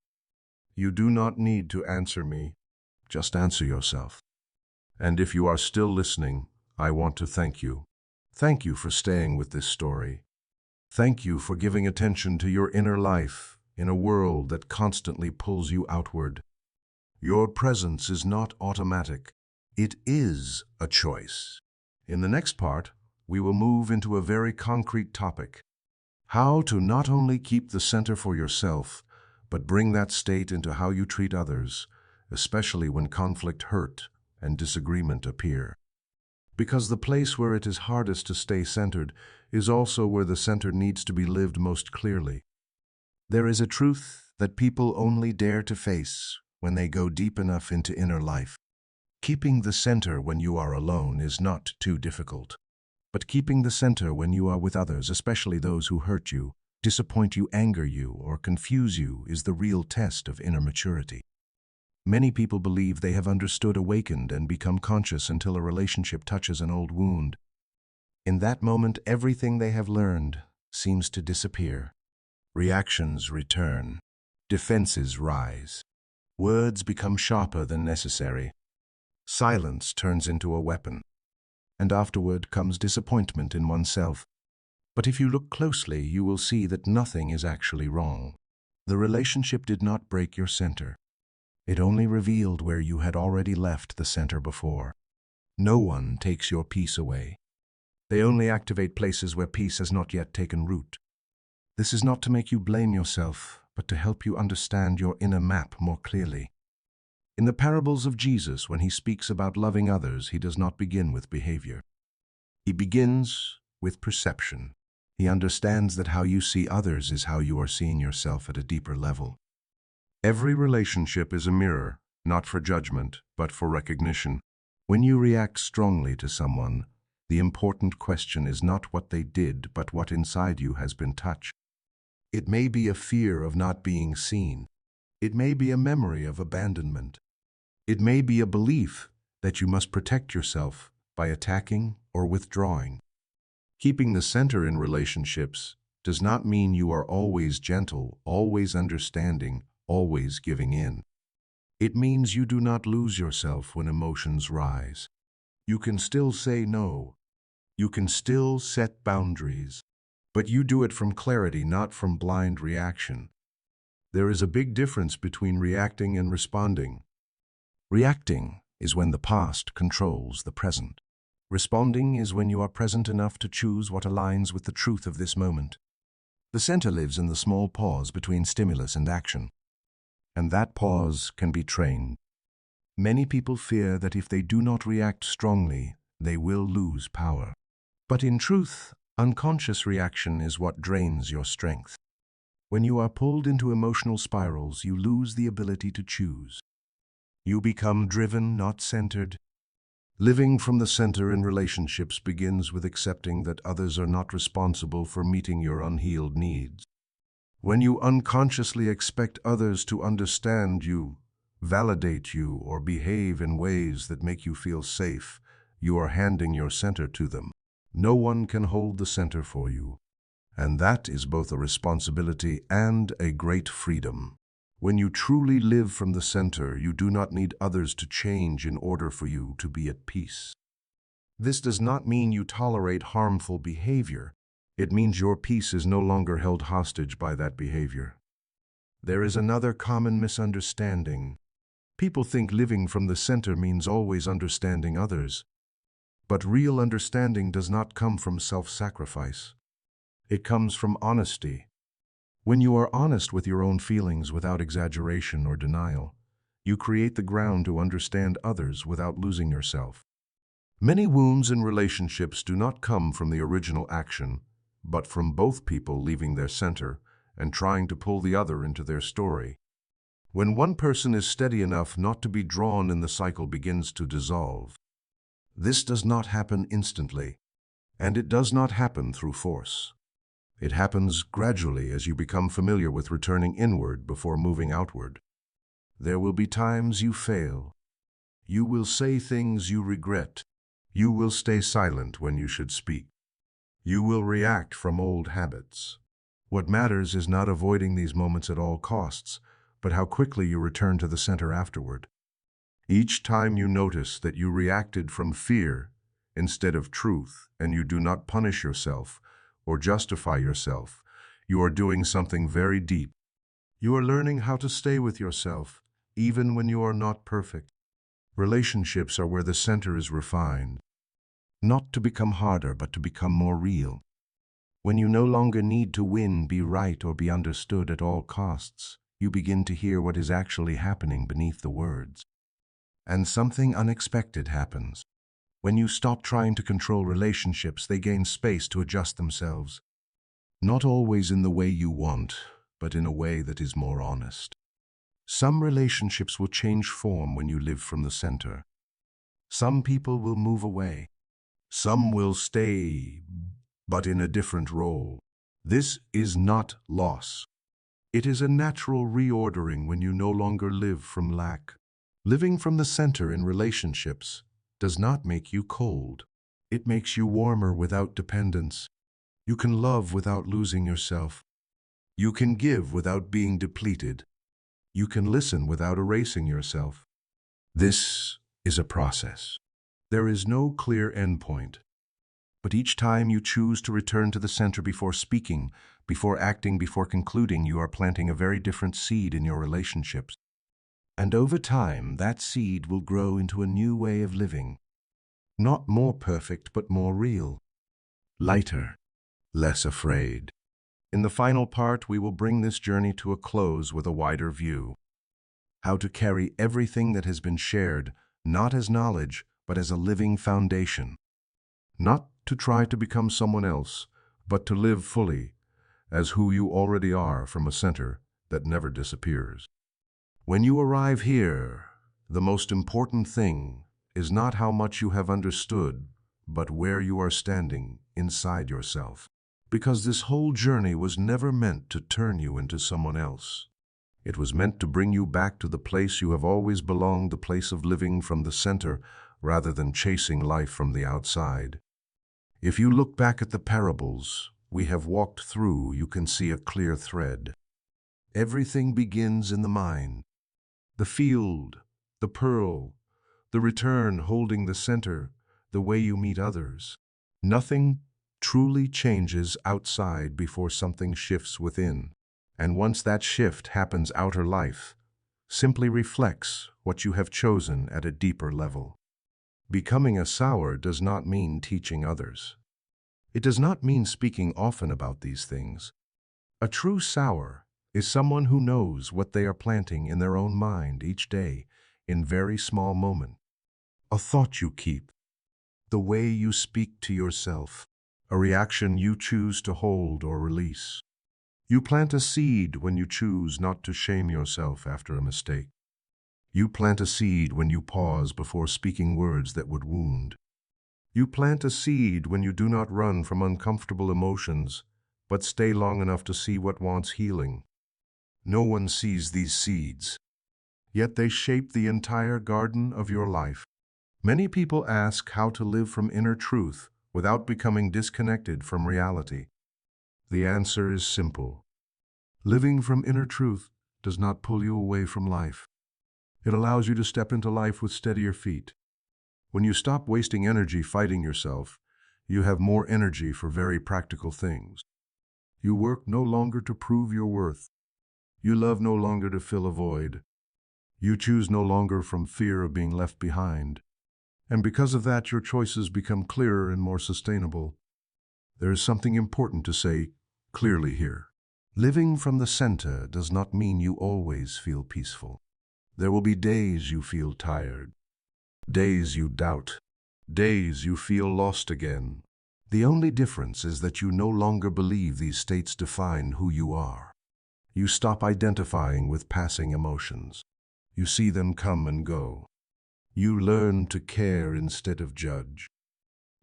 You do not need to answer me. Just answer yourself. And if you are still listening, I want to thank you. Thank you for staying with this story. Thank you for giving attention to your inner life in a world that constantly pulls you outward. Your presence is not automatic. It is a choice. In the next part, we will move into a very concrete topic: how to not only keep the center for yourself, but bring that state into how you treat others, especially when conflict, hurt, and disagreement appear. Because the place where it is hardest to stay centered is also where the center needs to be lived most clearly. There is a truth that people only dare to face when they go deep enough into inner life. Keeping the center when you are alone is not too difficult. But keeping the center when you are with others, especially those who hurt you, disappoint you, anger you, or confuse you, is the real test of inner maturity. Many people believe they have understood, awakened, and become conscious until a relationship touches an old wound. In that moment, everything they have learned seems to disappear. Reactions return. Defenses rise. Words become sharper than necessary. Silence turns into a weapon. And afterward comes disappointment in oneself. But if you look closely, you will see that nothing is actually wrong. The relationship did not break your center. It only revealed where you had already left the center before. No one takes your peace away. They only activate places where peace has not yet taken root. This is not to make you blame yourself, but to help you understand your inner map more clearly. In the parables of Jesus, when he speaks about loving others, he does not begin with behavior. He begins with perception. He understands that how you see others is how you are seeing yourself at a deeper level. Every relationship is a mirror, not for judgment, but for recognition. When you react strongly to someone, the important question is not what they did, but what inside you has been touched. It may be a fear of not being seen. It may be a memory of abandonment. It may be a belief that you must protect yourself by attacking or withdrawing. Keeping the center in relationships does not mean you are always gentle, always understanding, always giving in. It means you do not lose yourself when emotions rise. You can still say no. You can still set boundaries. But you do it from clarity, not from blind reaction. There is a big difference between reacting and responding. Reacting is when the past controls the present. Responding is when you are present enough to choose what aligns with the truth of this moment. The center lives in the small pause between stimulus and action. And that pause can be trained. Many people fear that if they do not react strongly, they will lose power. But in truth, unconscious reaction is what drains your strength. When you are pulled into emotional spirals, you lose the ability to choose. You become driven, not centered. Living from the center in relationships begins with accepting that others are not responsible for meeting your unhealed needs. When you unconsciously expect others to understand you, validate you, or behave in ways that make you feel safe, you are handing your center to them. No one can hold the center for you, and that is both a responsibility and a great freedom. When you truly live from the center, you do not need others to change in order for you to be at peace. This does not mean you tolerate harmful behavior. It means your peace is no longer held hostage by that behavior. There is another common misunderstanding. People think living from the center means always understanding others. But real understanding does not come from self-sacrifice. It comes from honesty. When you are honest with your own feelings without exaggeration or denial, you create the ground to understand others without losing yourself. Many wounds in relationships do not come from the original action, but from both people leaving their center and trying to pull the other into their story. When one person is steady enough not to be drawn in, the cycle begins to dissolve. This does not happen instantly, and it does not happen through force. It happens gradually as you become familiar with returning inward before moving outward. There will be times you fail. You will say things you regret. You will stay silent when you should speak. You will react from old habits. What matters is not avoiding these moments at all costs, but how quickly you return to the center afterward. Each time you notice that you reacted from fear instead of truth, and you do not punish yourself or justify yourself, you are doing something very deep. You are learning how to stay with yourself, even when you are not perfect. Relationships are where the center is refined, not to become harder, but to become more real. When you no longer need to win, be right, or be understood at all costs, you begin to hear what is actually happening beneath the words. And something unexpected happens. When you stop trying to control relationships, they gain space to adjust themselves. Not always in the way you want, but in a way that is more honest. Some relationships will change form when you live from the center. Some people will move away. Some will stay, but in a different role. This is not loss. It is a natural reordering when you no longer live from lack. Living from the center in relationships does not make you cold. It makes you warmer without dependence. You can love without losing yourself. You can give without being depleted. You can listen without erasing yourself. This is a process. There is no clear endpoint. But each time you choose to return to the center before speaking, before acting, before concluding, you are planting a very different seed in your relationships. And over time, that seed will grow into a new way of living. Not more perfect, but more real. Lighter, less afraid. In the final part, we will bring this journey to a close with a wider view. How to carry everything that has been shared, not as knowledge, but as a living foundation. Not to try to become someone else, but to live fully as who you already are from a center that never disappears. When you arrive here, the most important thing is not how much you have understood, but where you are standing inside yourself. Because this whole journey was never meant to turn you into someone else. It was meant to bring you back to the place you have always belonged, the place of living from the center rather than chasing life from the outside. If you look back at the parables we have walked through, you can see a clear thread. Everything begins in the mind. The field, the pearl, the return holding the center, the way you meet others. Nothing truly changes outside before something shifts within. And once that shift happens, outer life simply reflects what you have chosen at a deeper level. Becoming a sower does not mean teaching others. It does not mean speaking often about these things. A true sower is someone who knows what they are planting in their own mind each day in very small moments. A thought you keep, the way you speak to yourself, a reaction you choose to hold or release. You plant a seed when you choose not to shame yourself after a mistake. You plant a seed when you pause before speaking words that would wound. You plant a seed when you do not run from uncomfortable emotions, but stay long enough to see what wants healing. No one sees these seeds, yet they shape the entire garden of your life. Many people ask how to live from inner truth without becoming disconnected from reality. The answer is simple. Living from inner truth does not pull you away from life. It allows you to step into life with steadier feet. When you stop wasting energy fighting yourself, you have more energy for very practical things. You work no longer to prove your worth. You love no longer to fill a void. You choose no longer from fear of being left behind. And because of that, your choices become clearer and more sustainable. There is something important to say clearly here. Living from the center does not mean you always feel peaceful. There will be days you feel tired, days you doubt, days you feel lost again. The only difference is that you no longer believe these states define who you are. You stop identifying with passing emotions. You see them come and go. You learn to care instead of judge.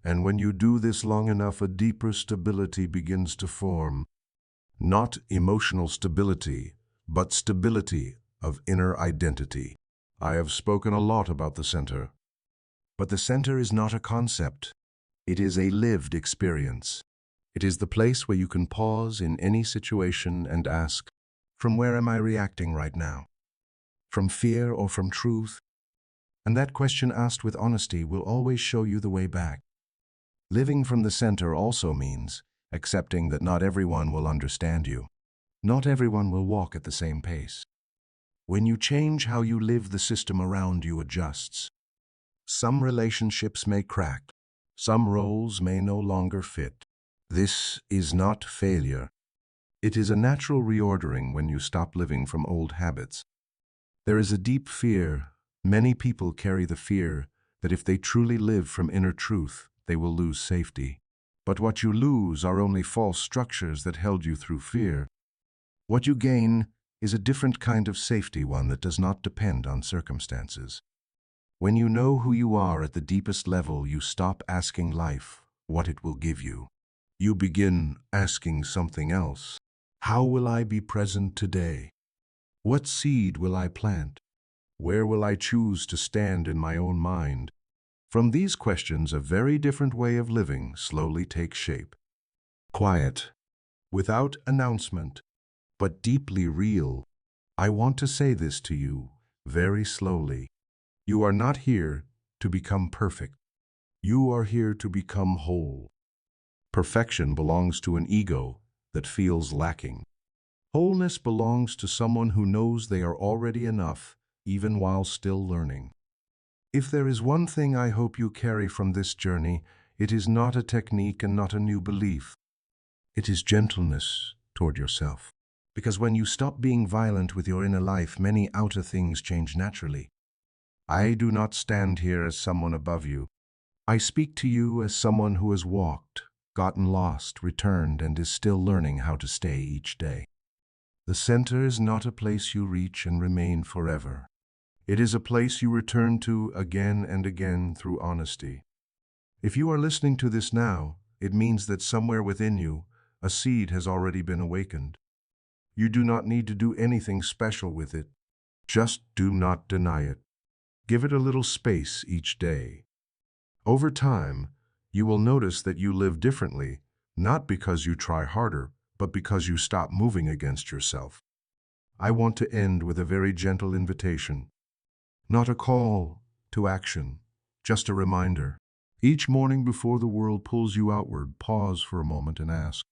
And when you do this long enough, a deeper stability begins to form. Not emotional stability, but stability of inner identity. I have spoken a lot about the center. But the center is not a concept. It is a lived experience. It is the place where you can pause in any situation and ask, from where am I reacting right now? From fear or from truth? And that question asked with honesty will always show you the way back. Living from the center also means accepting that not everyone will understand you. Not everyone will walk at the same pace. When you change how you live, the system around you adjusts. Some relationships may crack. Some roles may no longer fit. This is not failure. It is a natural reordering when you stop living from old habits. There is a deep fear. Many people carry the fear that if they truly live from inner truth, they will lose safety. But what you lose are only false structures that held you through fear. What you gain is a different kind of safety, one that does not depend on circumstances. When you know who you are at the deepest level, you stop asking life what it will give you. You begin asking something else. How will I be present today? What seed will I plant? Where will I choose to stand in my own mind? From these questions, a very different way of living slowly takes shape. Quiet, without announcement, but deeply real. I want to say this to you very slowly. You are not here to become perfect. You are here to become whole. Perfection belongs to an ego that feels lacking. Wholeness belongs to someone who knows they are already enough, even while still learning. If there is one thing I hope you carry from this journey, it is not a technique and not a new belief. It is gentleness toward yourself. Because when you stop being violent with your inner life, many outer things change naturally. I do not stand here as someone above you. I speak to you as someone who has walked, gotten lost, returned, and is still learning how to stay each day. The center is not a place you reach and remain forever. It is a place you return to again and again through honesty. If you are listening to this now, it means that somewhere within you, a seed has already been awakened. You do not need to do anything special with it. Just do not deny it. Give it a little space each day. Over time, you will notice that you live differently, not because you try harder, but because you stop moving against yourself. I want to end with a very gentle invitation. Not a call to action, just a reminder. Each morning before the world pulls you outward, pause for a moment and ask,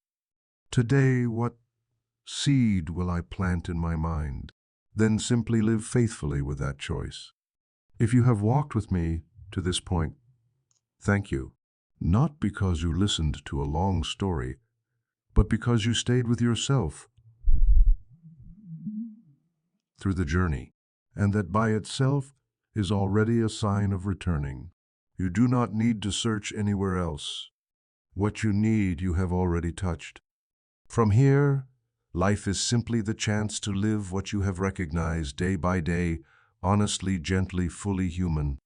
today, what seed will I plant in my mind? Then simply live faithfully with that choice. If you have walked with me to this point, thank you. Not because you listened to a long story, but because you stayed with yourself through the journey, and that by itself is already a sign of returning. You do not need to search anywhere else. What you need, you have already touched. From here, life is simply the chance to live what you have recognized day by day, honestly, gently, fully human.